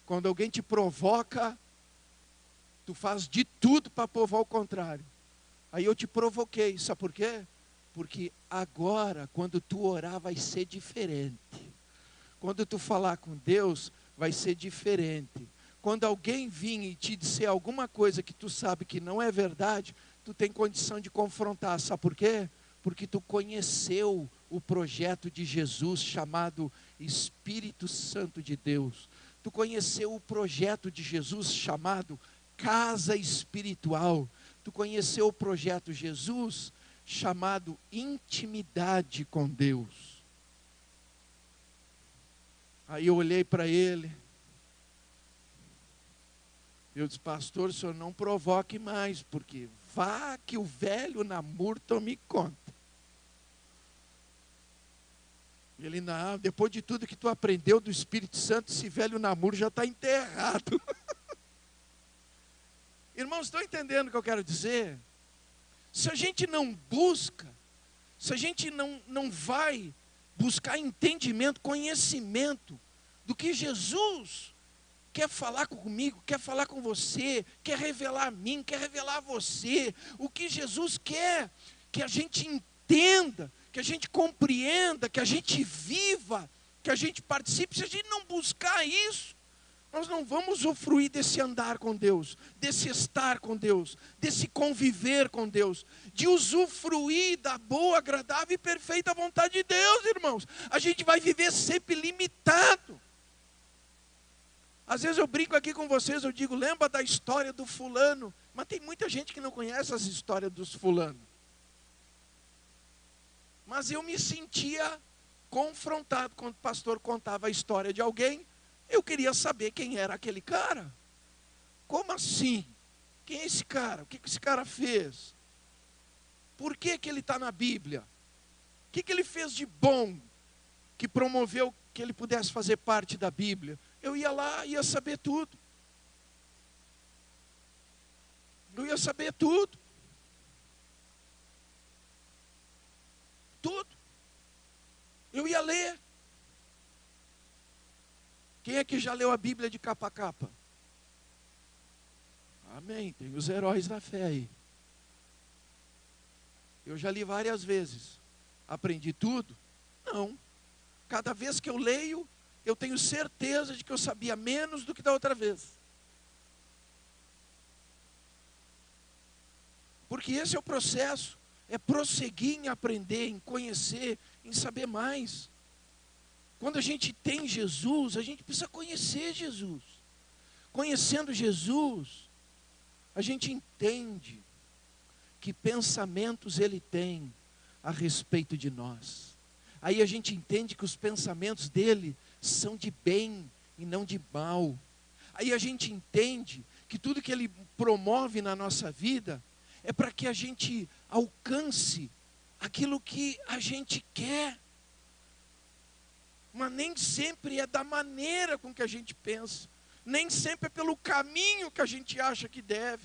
Quando alguém te provoca, tu faz de tudo para provar o contrário. Aí eu te provoquei, sabe por quê? Porque agora, quando tu orar, vai ser diferente. Quando tu falar com Deus, vai ser diferente. Quando alguém vir e te dizer alguma coisa que tu sabe que não é verdade, tu tem condição de confrontar, sabe por quê? Porque tu conheceu o projeto de Jesus chamado Espírito Santo de Deus. Tu conheceu o projeto de Jesus chamado Casa Espiritual. Tu conheceu o projeto Jesus chamado intimidade com Deus. Aí eu olhei para ele. Eu disse: pastor, o senhor não provoque mais, porque vá que o velho Namur tome conta. Ele: não, depois de tudo que tu aprendeu do Espírito Santo, esse velho Namur já está enterrado. Irmãos, estão entendendo o que eu quero dizer? Se a gente não busca, se a gente não vai buscar entendimento, conhecimento do que Jesus quer falar comigo, quer falar com você, quer revelar a mim, quer revelar a você, o que Jesus quer que a gente entenda, que a gente compreenda, que a gente viva, que a gente participe. Se a gente não buscar isso, nós não vamos usufruir desse andar com Deus, desse estar com Deus, desse conviver com Deus, de usufruir da boa, agradável e perfeita vontade de Deus, irmãos. A gente vai viver sempre limitado. Às vezes eu brinco aqui com vocês, eu digo: lembra da história do fulano? Mas tem muita gente que não conhece as histórias dos fulanos. Mas eu me sentia confrontado quando o pastor contava a história de alguém. Eu queria saber quem era aquele cara. Como assim? Quem é esse cara? O que esse cara fez? Por que ele está na Bíblia? O que ele fez de bom que promoveu que ele pudesse fazer parte da Bíblia? Eu ia lá, ia saber tudo. Eu ia saber tudo. Tudo. Eu ia ler. Quem é que já leu a Bíblia de capa a capa? Amém, tem os heróis da fé aí. Eu já li várias vezes. Aprendi tudo? Não. Cada vez que eu leio, eu tenho certeza de que eu sabia menos do que da outra vez. Porque esse é o processo. É prosseguir em aprender, em conhecer, em saber mais. Quando a gente tem Jesus, a gente precisa conhecer Jesus. Conhecendo Jesus, a gente entende que pensamentos Ele tem a respeito de nós. Aí a gente entende que os pensamentos dele são de bem e não de mal. Aí a gente entende que tudo que Ele promove na nossa vida é para que a gente alcance aquilo que a gente quer. Mas nem sempre é da maneira com que a gente pensa. Nem sempre é pelo caminho que a gente acha que deve.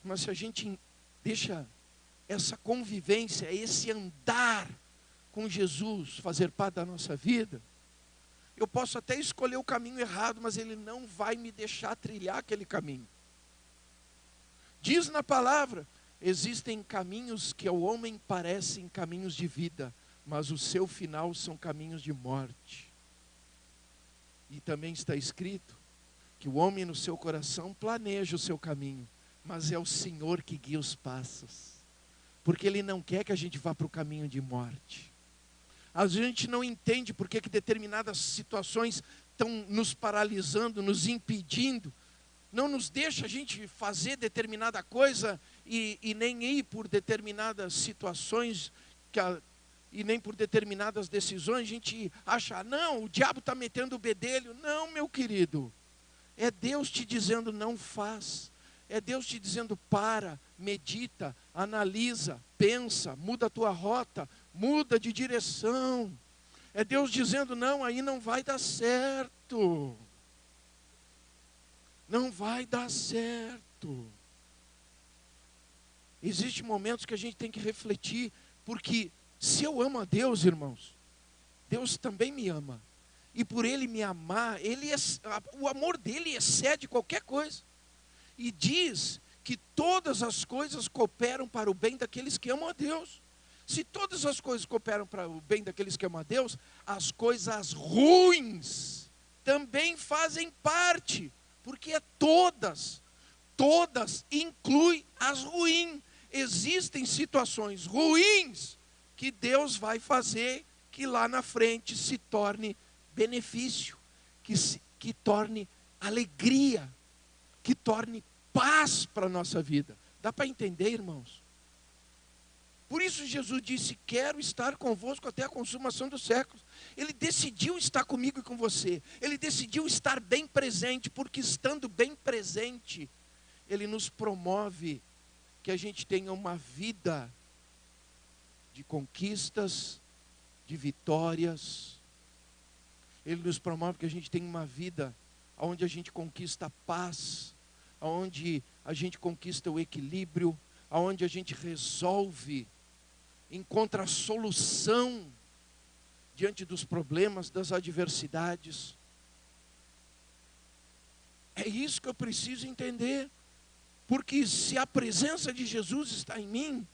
Mas se a gente deixa essa convivência, esse andar com Jesus fazer parte da nossa vida, eu posso até escolher o caminho errado, mas Ele não vai me deixar trilhar aquele caminho. Diz na palavra: existem caminhos que ao homem parecem caminhos de vida, mas o seu final são caminhos de morte. E também está escrito que o homem no seu coração planeja o seu caminho, mas é o Senhor que guia os passos, porque Ele não quer que a gente vá para o caminho de morte. A gente não entende por que determinadas situações estão nos paralisando, nos impedindo, não nos deixa a gente fazer determinada coisa e nem ir por determinadas situações e nem por determinadas decisões. A gente acha, não, o diabo está metendo o bedelho. Não, meu querido, é Deus te dizendo não faz, é Deus te dizendo para, medita, analisa, pensa, muda a tua rota, muda de direção. É Deus dizendo, não, aí não vai dar certo. Não vai dar certo. Existem momentos que a gente tem que refletir, porque se eu amo a Deus, irmãos, Deus também me ama. E por Ele me amar, o amor dEle excede qualquer coisa. E diz que todas as coisas cooperam para o bem daqueles que amam a Deus. Se todas as coisas cooperam para o bem daqueles que amam a Deus, as coisas ruins também fazem parte. Porque todas inclui as ruins. Existem situações ruins que Deus vai fazer que lá na frente se torne benefício, que torne alegria, que torne paz para a nossa vida. Dá para entender, irmãos? Por isso Jesus disse, quero estar convosco até a consumação dos séculos. Ele decidiu estar comigo e com você. Ele decidiu estar bem presente, porque estando bem presente, Ele nos promove que a gente tenha uma vida de conquistas, de vitórias. Ele nos promove que a gente tenha uma vida onde a gente conquista a paz, onde a gente conquista o equilíbrio, onde a gente resolve, encontra a solução diante dos problemas, das adversidades. É isso que eu preciso entender. Porque se a presença de Jesus está em mim,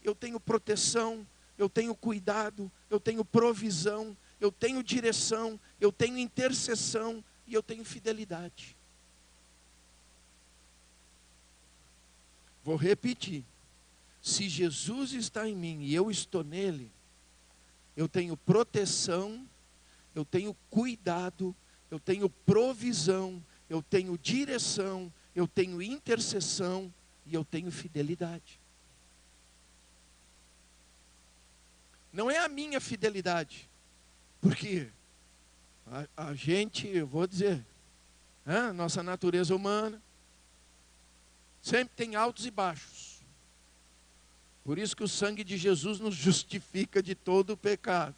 eu tenho proteção, eu tenho cuidado, eu tenho provisão, eu tenho direção, eu tenho intercessão e eu tenho fidelidade. Vou repetir. Se Jesus está em mim e eu estou nele, eu tenho proteção, eu tenho cuidado, eu tenho provisão, eu tenho direção, eu tenho intercessão e eu tenho fidelidade. Não é a minha fidelidade, porque a gente, eu vou dizer, nossa natureza humana sempre tem altos e baixos. Por isso que o sangue de Jesus nos justifica de todo o pecado.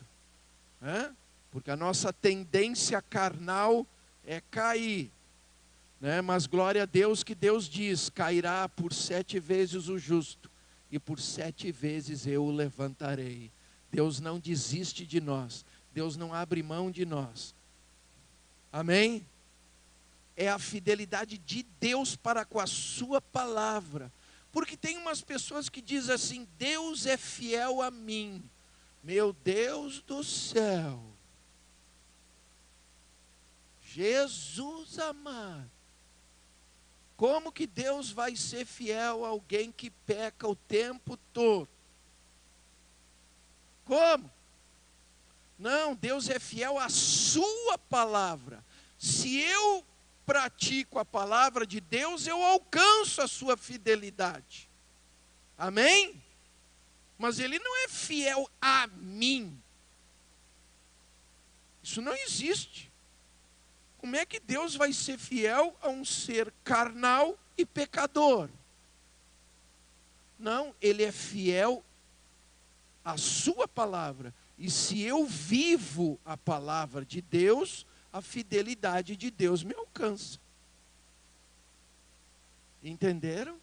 Porque a nossa tendência carnal é cair. Mas glória a Deus que Deus diz, cairá por 7 vezes o justo, e por 7 vezes eu o levantarei. Deus não desiste de nós, Deus não abre mão de nós. Amém? É a fidelidade de Deus para com a sua palavra. Porque tem umas pessoas que dizem assim, Deus é fiel a mim. Meu Deus do céu. Jesus amado. Como que Deus vai ser fiel a alguém que peca o tempo todo? Como? Não, Deus é fiel à sua palavra. Se eu pratico a palavra de Deus, eu alcanço a sua fidelidade. Amém? Mas Ele não é fiel a mim. Isso não existe. Como é que Deus vai ser fiel a um ser carnal e pecador? Não, Ele é fiel à sua palavra. E se eu vivo a palavra de Deus, a fidelidade de Deus me alcança. Entenderam?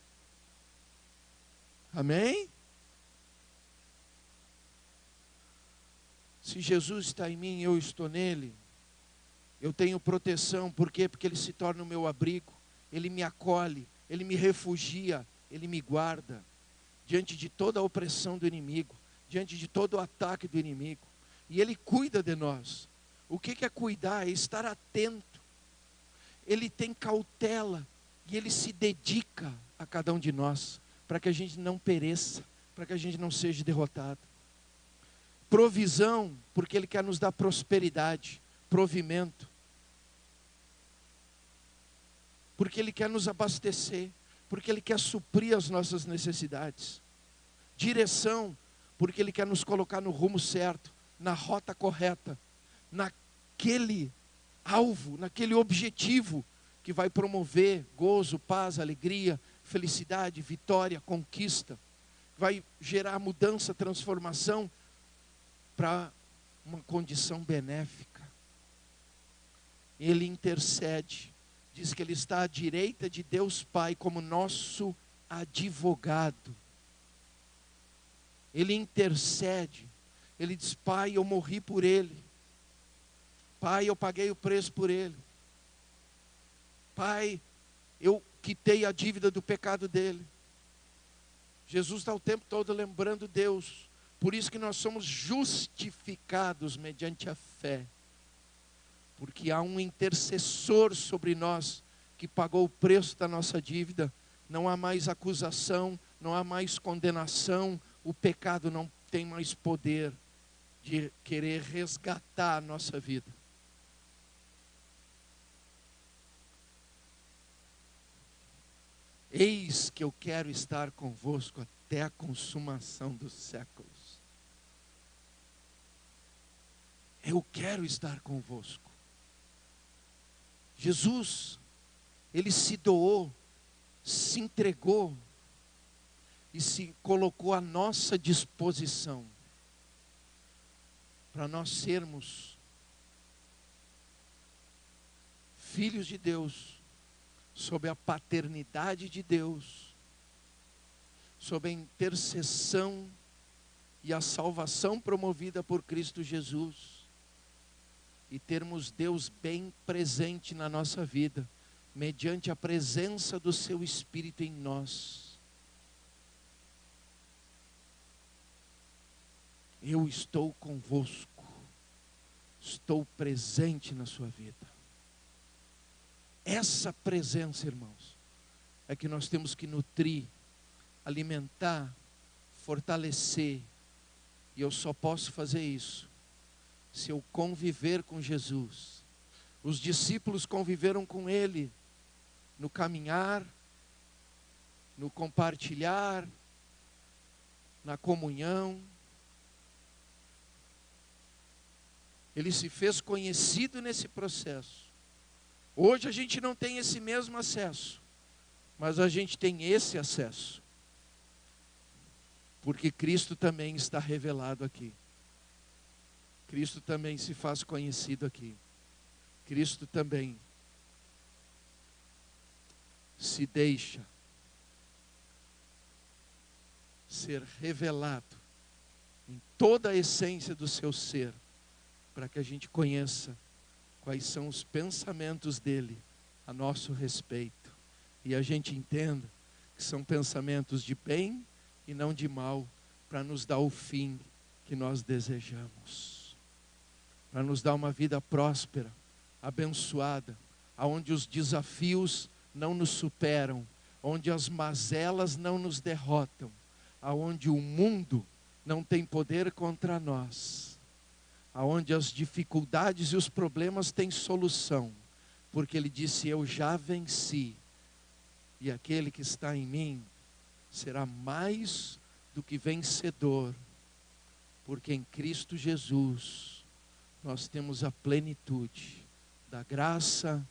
Amém? Se Jesus está em mim e eu estou nele, eu tenho proteção. Por quê? Porque Ele se torna o meu abrigo, Ele me acolhe, Ele me refugia, Ele me guarda diante de toda a opressão do inimigo, diante de todo o ataque do inimigo. E Ele cuida de nós. O que é cuidar? É estar atento. Ele tem cautela e Ele se dedica a cada um de nós, para que a gente não pereça, para que a gente não seja derrotado. Provisão, porque Ele quer nos dar prosperidade, provimento. Porque Ele quer nos abastecer, porque Ele quer suprir as nossas necessidades. Direção, porque Ele quer nos colocar no rumo certo, na rota correta, naquele alvo, naquele objetivo que vai promover gozo, paz, alegria, felicidade, vitória, conquista. Vai gerar mudança, transformação para uma condição benéfica. Ele intercede, diz que Ele está à direita de Deus Pai como nosso advogado. Ele intercede, Ele diz: Pai, eu morri por Ele. Pai, eu paguei o preço por Ele. Pai, eu quitei a dívida do pecado dele. Jesus está o tempo todo lembrando Deus. Por isso que nós somos justificados mediante a fé. Porque há um intercessor sobre nós que pagou o preço da nossa dívida. Não há mais acusação, não há mais condenação. O pecado não tem mais poder de querer resgatar a nossa vida. Eis que eu quero estar convosco até a consumação dos séculos. Eu quero estar convosco. Jesus, Ele se doou, se entregou e se colocou à nossa disposição para nós sermos filhos de Deus, sob a paternidade de Deus, sob a intercessão e a salvação promovida por Cristo Jesus, e termos Deus bem presente na nossa vida, mediante a presença do Seu Espírito em nós. Eu estou convosco, estou presente na sua vida. Essa presença, irmãos, é que nós temos que nutrir, alimentar, fortalecer. E eu só posso fazer isso se eu conviver com Jesus. Os discípulos conviveram com Ele no caminhar, no compartilhar, na comunhão. Ele se fez conhecido nesse processo. Hoje a gente não tem esse mesmo acesso, mas a gente tem esse acesso, porque Cristo também está revelado aqui. Cristo também se faz conhecido aqui. Cristo também se deixa ser revelado em toda a essência do seu ser, para que a gente conheça quais são os pensamentos dele a nosso respeito. E a gente entenda que são pensamentos de bem e não de mal, para nos dar o fim que nós desejamos. Para nos dar uma vida próspera, abençoada, aonde os desafios não nos superam, onde as mazelas não nos derrotam, aonde o mundo não tem poder contra nós, aonde as dificuldades e os problemas têm solução, porque Ele disse: eu já venci, e aquele que está em mim será mais do que vencedor, porque em Cristo Jesus nós temos a plenitude da graça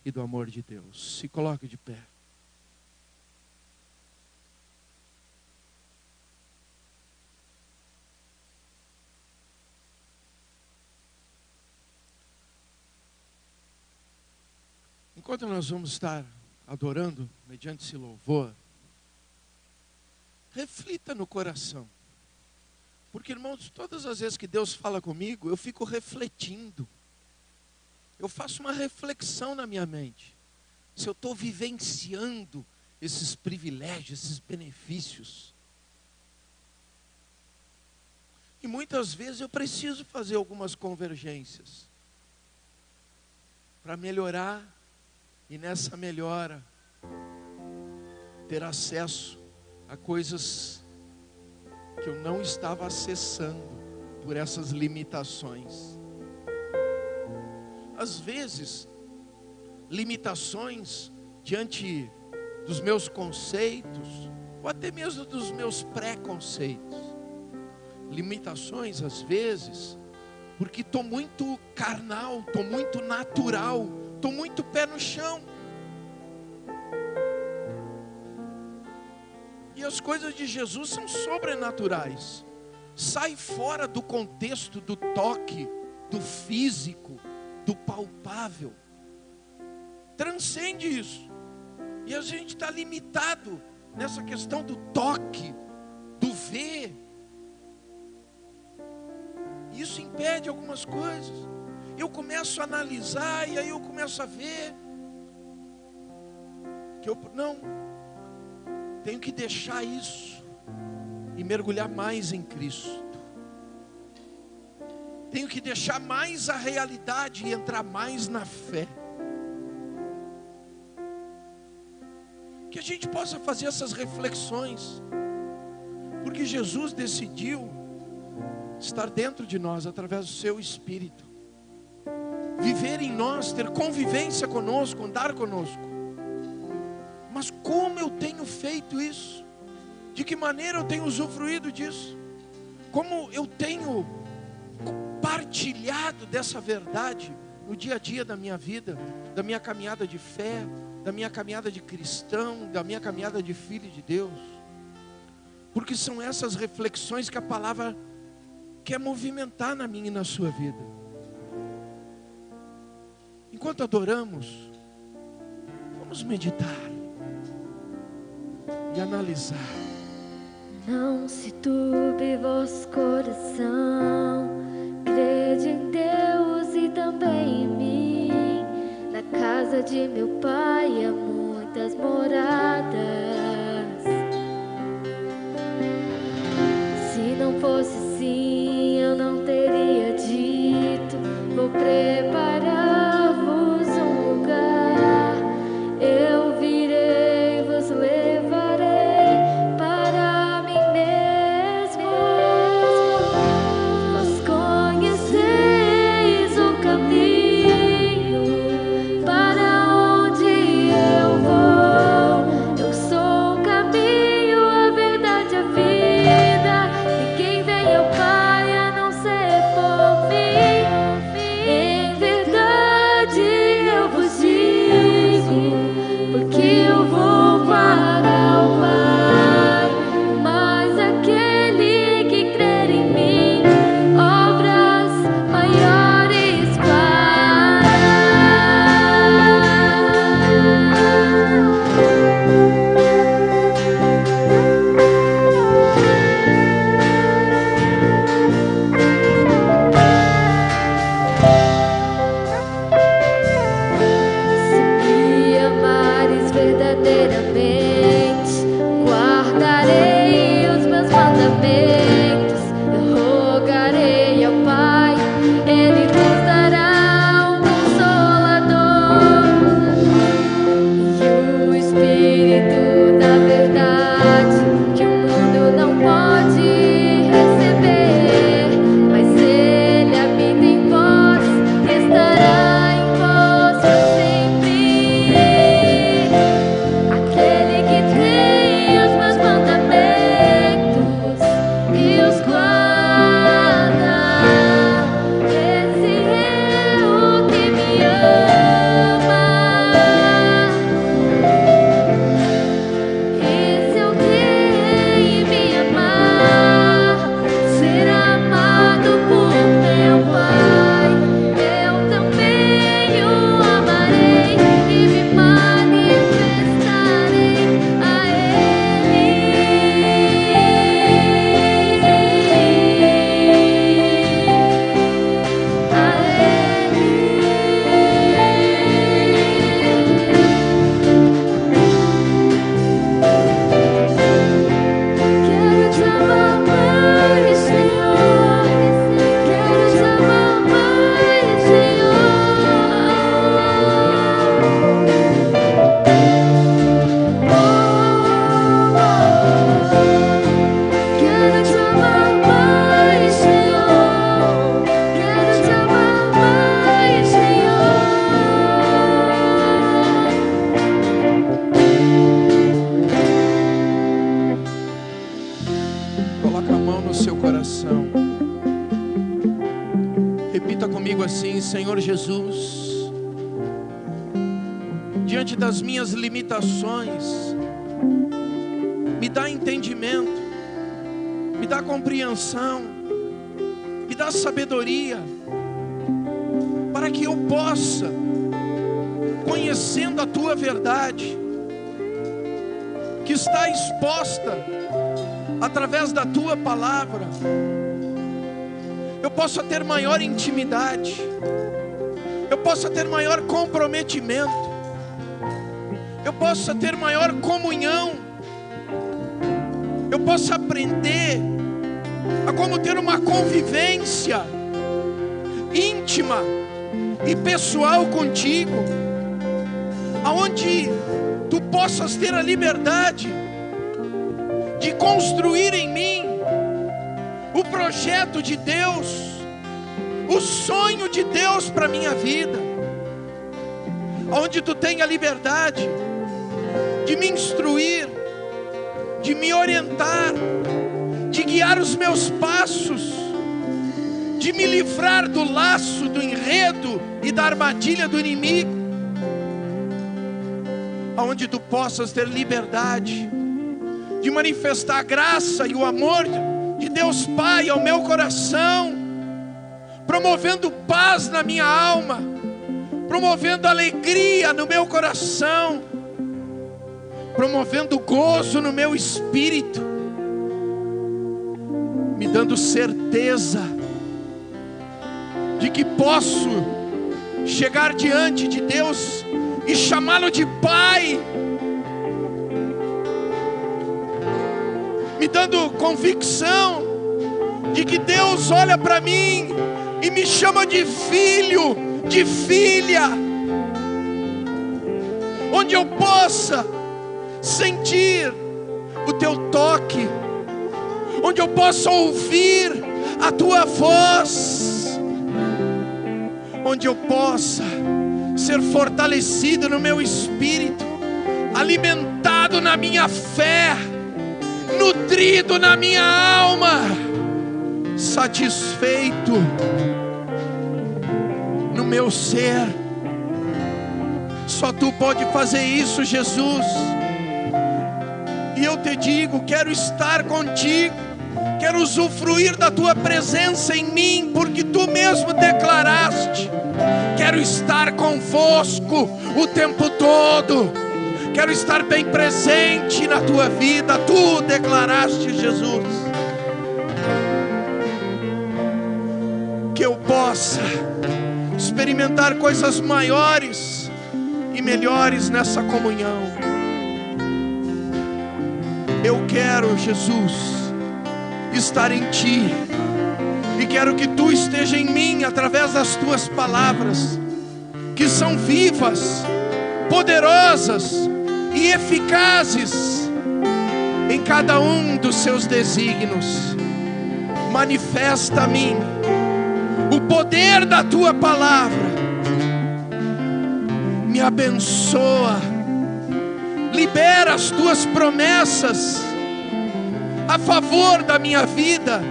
e do amor de Deus. Se coloque de pé. Enquanto nós vamos estar adorando, mediante esse louvor, reflita no coração. Porque, irmãos, todas as vezes que Deus fala comigo, eu fico refletindo. Eu faço uma reflexão na minha mente. Se eu estou vivenciando esses privilégios, esses benefícios. E muitas vezes eu preciso fazer algumas convergências para melhorar E nessa melhora, ter acesso a coisas que eu não estava acessando por essas limitações. Às vezes, limitações diante dos meus conceitos, ou até mesmo dos meus preconceitos. Limitações, às vezes, porque estou muito carnal, estou muito natural, estou muito pé no chão. E as coisas de Jesus são sobrenaturais. Sai fora do contexto do toque, do físico, do palpável. Transcende isso. E a gente está limitado nessa questão do toque, do ver. Isso impede algumas coisas. Eu começo a analisar e aí eu começo a ver que eu não tenho que deixar isso e mergulhar mais em Cristo. Tenho que deixar mais a realidade e entrar mais na fé. Que a gente possa fazer essas reflexões, porque Jesus decidiu estar dentro de nós através do seu Espírito, viver em nós, ter convivência conosco, andar conosco. Mas como eu tenho feito isso? De que maneira eu tenho usufruído disso? Como eu tenho partilhado dessa verdade no dia a dia da minha vida, da minha caminhada de fé, da minha caminhada de cristão, da minha caminhada de filho de Deus? Porque são essas reflexões que a palavra quer movimentar na minha e na sua vida. Enquanto adoramos, vamos meditar e analisar. Não se turbe vosso coração, crede em Deus e também em mim. Na casa de meu Pai há muitas moradas. Se não fosse assim, eu não teria dito: vou preparar-vos um lugar. Eu virei, vos levarei para mim mesmo. Vós conheceis o caminho para onde eu vou. Eu sou o caminho, a verdade, a vida. Ninguém vem ao Pai a não ser por mim. Em verdade teu coração. Repita comigo assim: Senhor Jesus, diante das minhas limitações, me dá entendimento, me dá compreensão, me dá sabedoria, para que eu possa, conhecendo a tua verdade, que está exposta através da tua palavra, eu possa ter maior intimidade, eu possa ter maior comprometimento, eu possa ter maior comunhão, eu possa aprender a como ter uma convivência íntima e pessoal contigo, aonde tu possas ter a liberdade de construir em mim o projeto de Deus, o sonho de Deus para a minha vida, onde tu tenha liberdade de me instruir, de me orientar, de guiar os meus passos, de me livrar do laço, do enredo e da armadilha do inimigo, aonde tu possas ter liberdade de manifestar a graça e o amor de Deus Pai ao meu coração, promovendo paz na minha alma, promovendo alegria no meu coração, promovendo gozo no meu espírito, me dando certeza de que posso chegar diante de Deus e chamá-lo de Pai, me dando convicção de que Deus olha para mim e me chama de filho, de filha, onde eu possa sentir o teu toque, onde eu possa ouvir a tua voz, onde eu possa ser fortalecido no meu espírito, alimentado na minha fé, nutrido na minha alma, satisfeito no meu ser. Só tu pode fazer isso, Jesus. E eu te digo, quero estar contigo, quero usufruir da tua presença em mim, porque tu mesmo declaraste: quero estar convosco o tempo todo, quero estar bem presente na tua vida. Tu declaraste, Jesus, que eu possa experimentar coisas maiores e melhores nessa comunhão. Eu quero, Jesus, estar em ti, e quero que tu esteja em mim através das tuas palavras, que são vivas, poderosas e eficazes em cada um dos seus desígnios. Manifesta a mim o poder da tua palavra, me abençoa, libera as tuas promessas a favor da minha vida,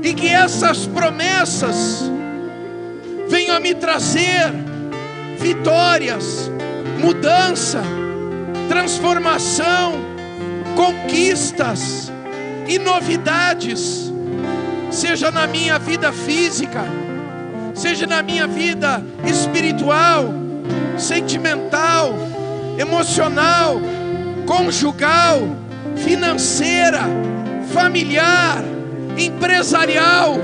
e que essas promessas venham a me trazer vitórias, mudança, transformação, conquistas e novidades, seja na minha vida física, seja na minha vida espiritual, sentimental, emocional, conjugal, financeira, familiar, empresarial.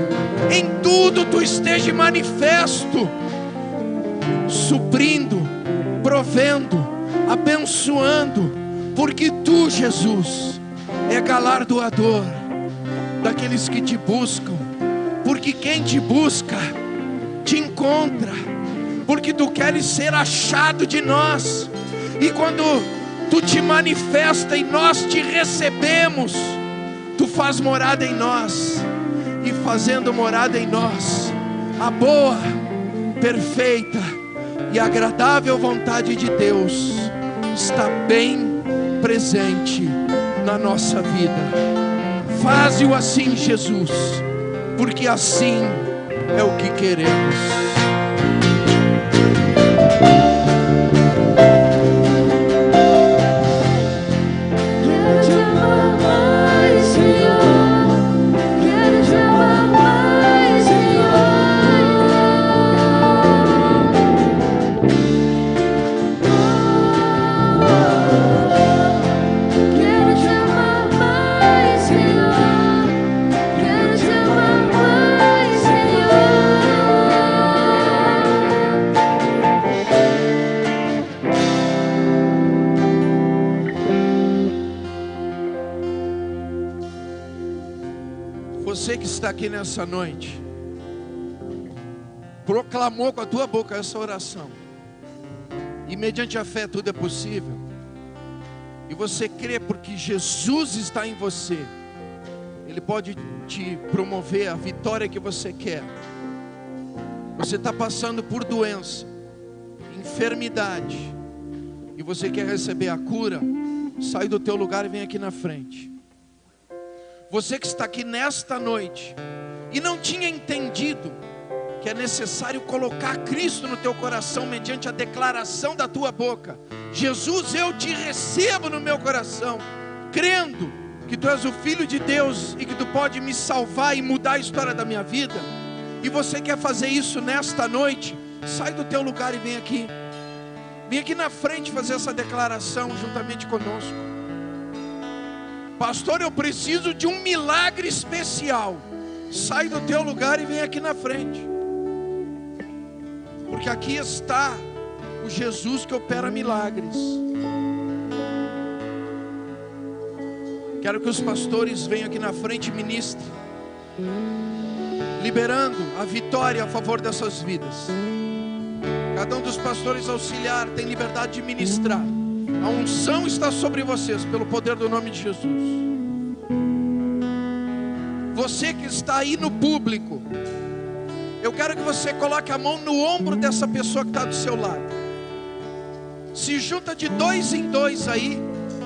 Em tudo tu esteja manifesto, suprindo, provendo, abençoando, porque tu, Jesus, é galardoador daqueles que te buscam, porque quem te busca te encontra, porque tu queres ser achado de nós. E quando tu te manifesta e nós te recebemos, tu faz morada em nós, e fazendo morada em nós, a boa, perfeita e agradável vontade de Deus está bem presente na nossa vida. Faze-o assim, Jesus, porque assim é o que queremos. Você que está aqui nessa noite, proclamou com a tua boca essa oração, e mediante a fé tudo é possível, e você crê porque Jesus está em você, Ele pode te promover a vitória que você quer. Você está passando por doença, enfermidade, e você quer receber a cura, sai do teu lugar e vem aqui na frente. Você que está aqui nesta noite e não tinha entendido que é necessário colocar Cristo no teu coração mediante a declaração da tua boca: Jesus, eu te recebo no meu coração, crendo que tu és o Filho de Deus e que tu pode me salvar e mudar a história da minha vida. E você quer fazer isso nesta noite? Sai do teu lugar e vem aqui. Vem aqui na frente fazer essa declaração juntamente conosco. Pastor, eu preciso de um milagre especial. Sai do teu lugar e vem aqui na frente, porque aqui está o Jesus que opera milagres. Quero que os pastores venham aqui na frente e ministrem, liberando a vitória a favor dessas vidas. Cada um dos pastores auxiliar tem liberdade de ministrar. A unção está sobre vocês pelo poder do nome de Jesus. Você que está aí no público, eu quero que você coloque a mão no ombro dessa pessoa que está do seu lado. Se junta de 2 em 2 aí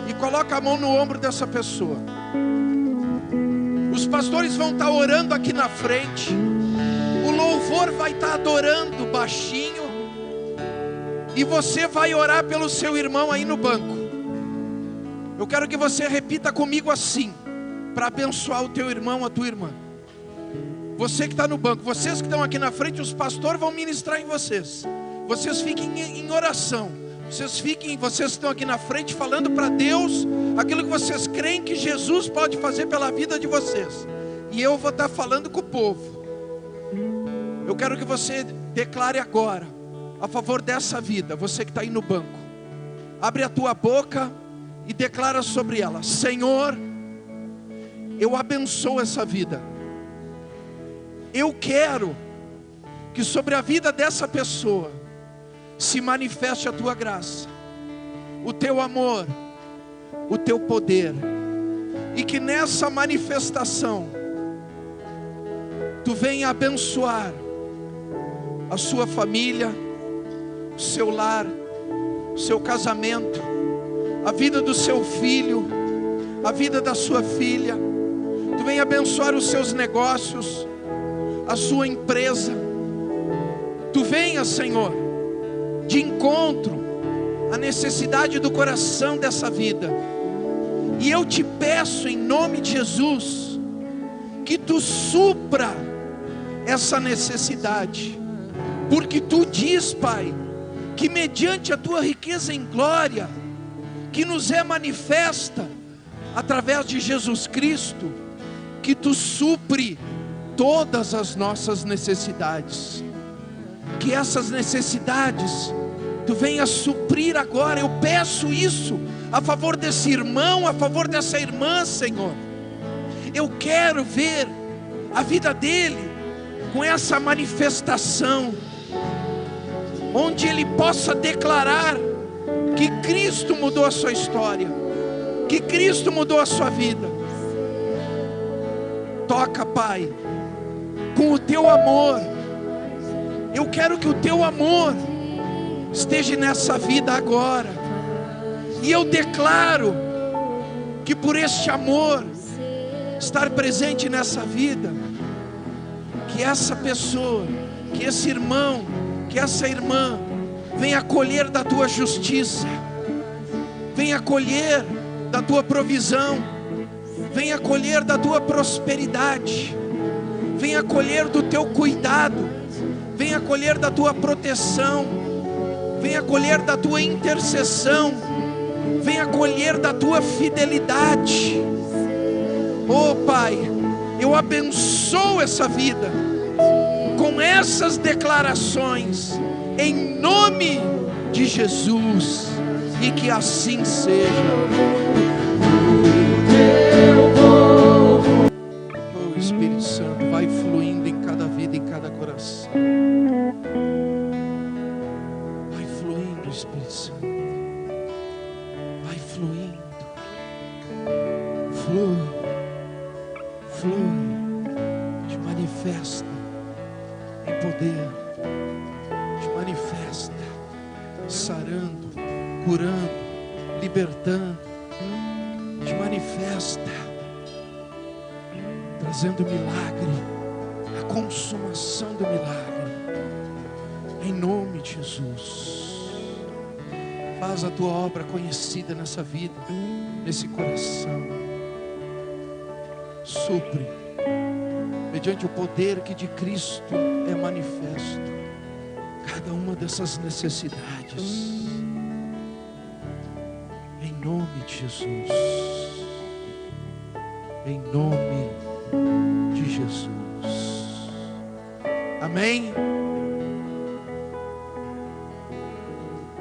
e coloca a mão no ombro dessa pessoa. Os pastores vão estar orando aqui na frente. O louvor vai estar adorando baixinho. E você vai orar pelo seu irmão aí no banco. Eu quero que você repita comigo assim, para abençoar o teu irmão, a tua irmã. Você que está no banco, vocês que estão aqui na frente, os pastores vão ministrar em vocês. Vocês fiquem em oração. Vocês que estão aqui na frente falando para Deus aquilo que vocês creem que Jesus pode fazer pela vida de vocês. E eu vou estar falando com o povo. Eu quero que você declare agora a favor dessa vida. Você que está aí no banco, abre a tua boca e declara sobre ela: Senhor, eu abençoo essa vida. Eu quero que sobre a vida dessa pessoa se manifeste a tua graça, o teu amor, o teu poder, e que nessa manifestação tu venha abençoar a sua família, o seu lar, o seu casamento, a vida do seu filho, a vida da sua filha. Tu venha abençoar os seus negócios, a sua empresa. Tu venha, Senhor, de encontro à necessidade do coração dessa vida. E eu te peço em nome de Jesus, que tu supra essa necessidade, porque tu diz, Pai, que mediante a tua riqueza em glória, que nos é manifesta através de Jesus Cristo, que tu supre todas as nossas necessidades. Que essas necessidades tu venha suprir agora. Eu peço isso a favor desse irmão, a favor dessa irmã, Senhor. Eu quero ver a vida dele com essa manifestação, onde ele possa declarar que Cristo mudou a sua história, que Cristo mudou a sua vida. Toca, Pai, com o teu amor. Eu quero que o teu amor esteja nessa vida agora. E eu declaro que por este amor estar presente nessa vida. Que essa pessoa, que esse irmão, que essa irmã venha colher da tua justiça, venha colher da tua provisão, venha colher da tua prosperidade, venha colher do teu cuidado, venha colher da tua proteção, venha colher da tua intercessão, venha colher da tua fidelidade. Oh Pai, eu abençoo essa vida com essas declarações, em nome de Jesus, e que assim seja. Oh Espírito Santo, vai fluindo em cada vida, em cada coração. Vai fluindo, Espírito Santo. Vai fluindo. Flui. Flui. Te manifesta em poder. Te manifesta sarando, curando, libertando. Te manifesta trazendo milagre, a consumação do milagre, em nome de Jesus. Faz a tua obra conhecida nessa vida, nesse coração. Supre, mediante o poder que de Cristo é manifesto, cada uma dessas necessidades, em nome de Jesus, em nome de Jesus. Amém?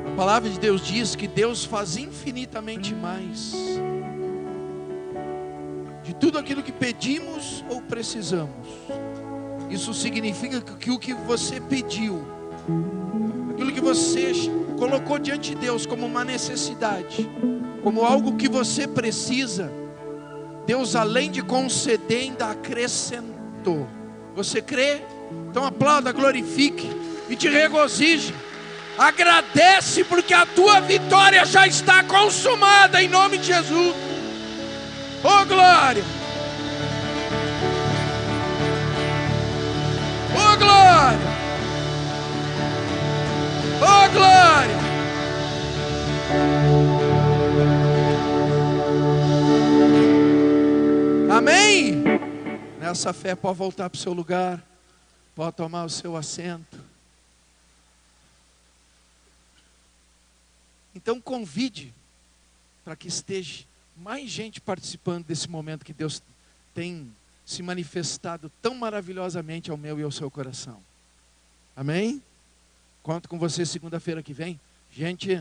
A palavra de Deus diz que Deus faz infinitamente mais de tudo aquilo que pedimos ou precisamos. Isso significa que o que você pediu, aquilo que você colocou diante de Deus como uma necessidade, como algo que você precisa, Deus, além de conceder, ainda acrescentou. Você crê? Então aplauda, glorifique e te regozije. Agradece, porque a tua vitória já está consumada em nome de Jesus. Oh glória! Oh glória! Oh glória! Amém? Nessa fé pode voltar para o seu lugar, pode tomar o seu assento. Então convide para que esteja mais gente participando desse momento que Deus tem se manifestado tão maravilhosamente ao meu e ao seu coração. Amém? Conto com você segunda-feira que vem. Gente,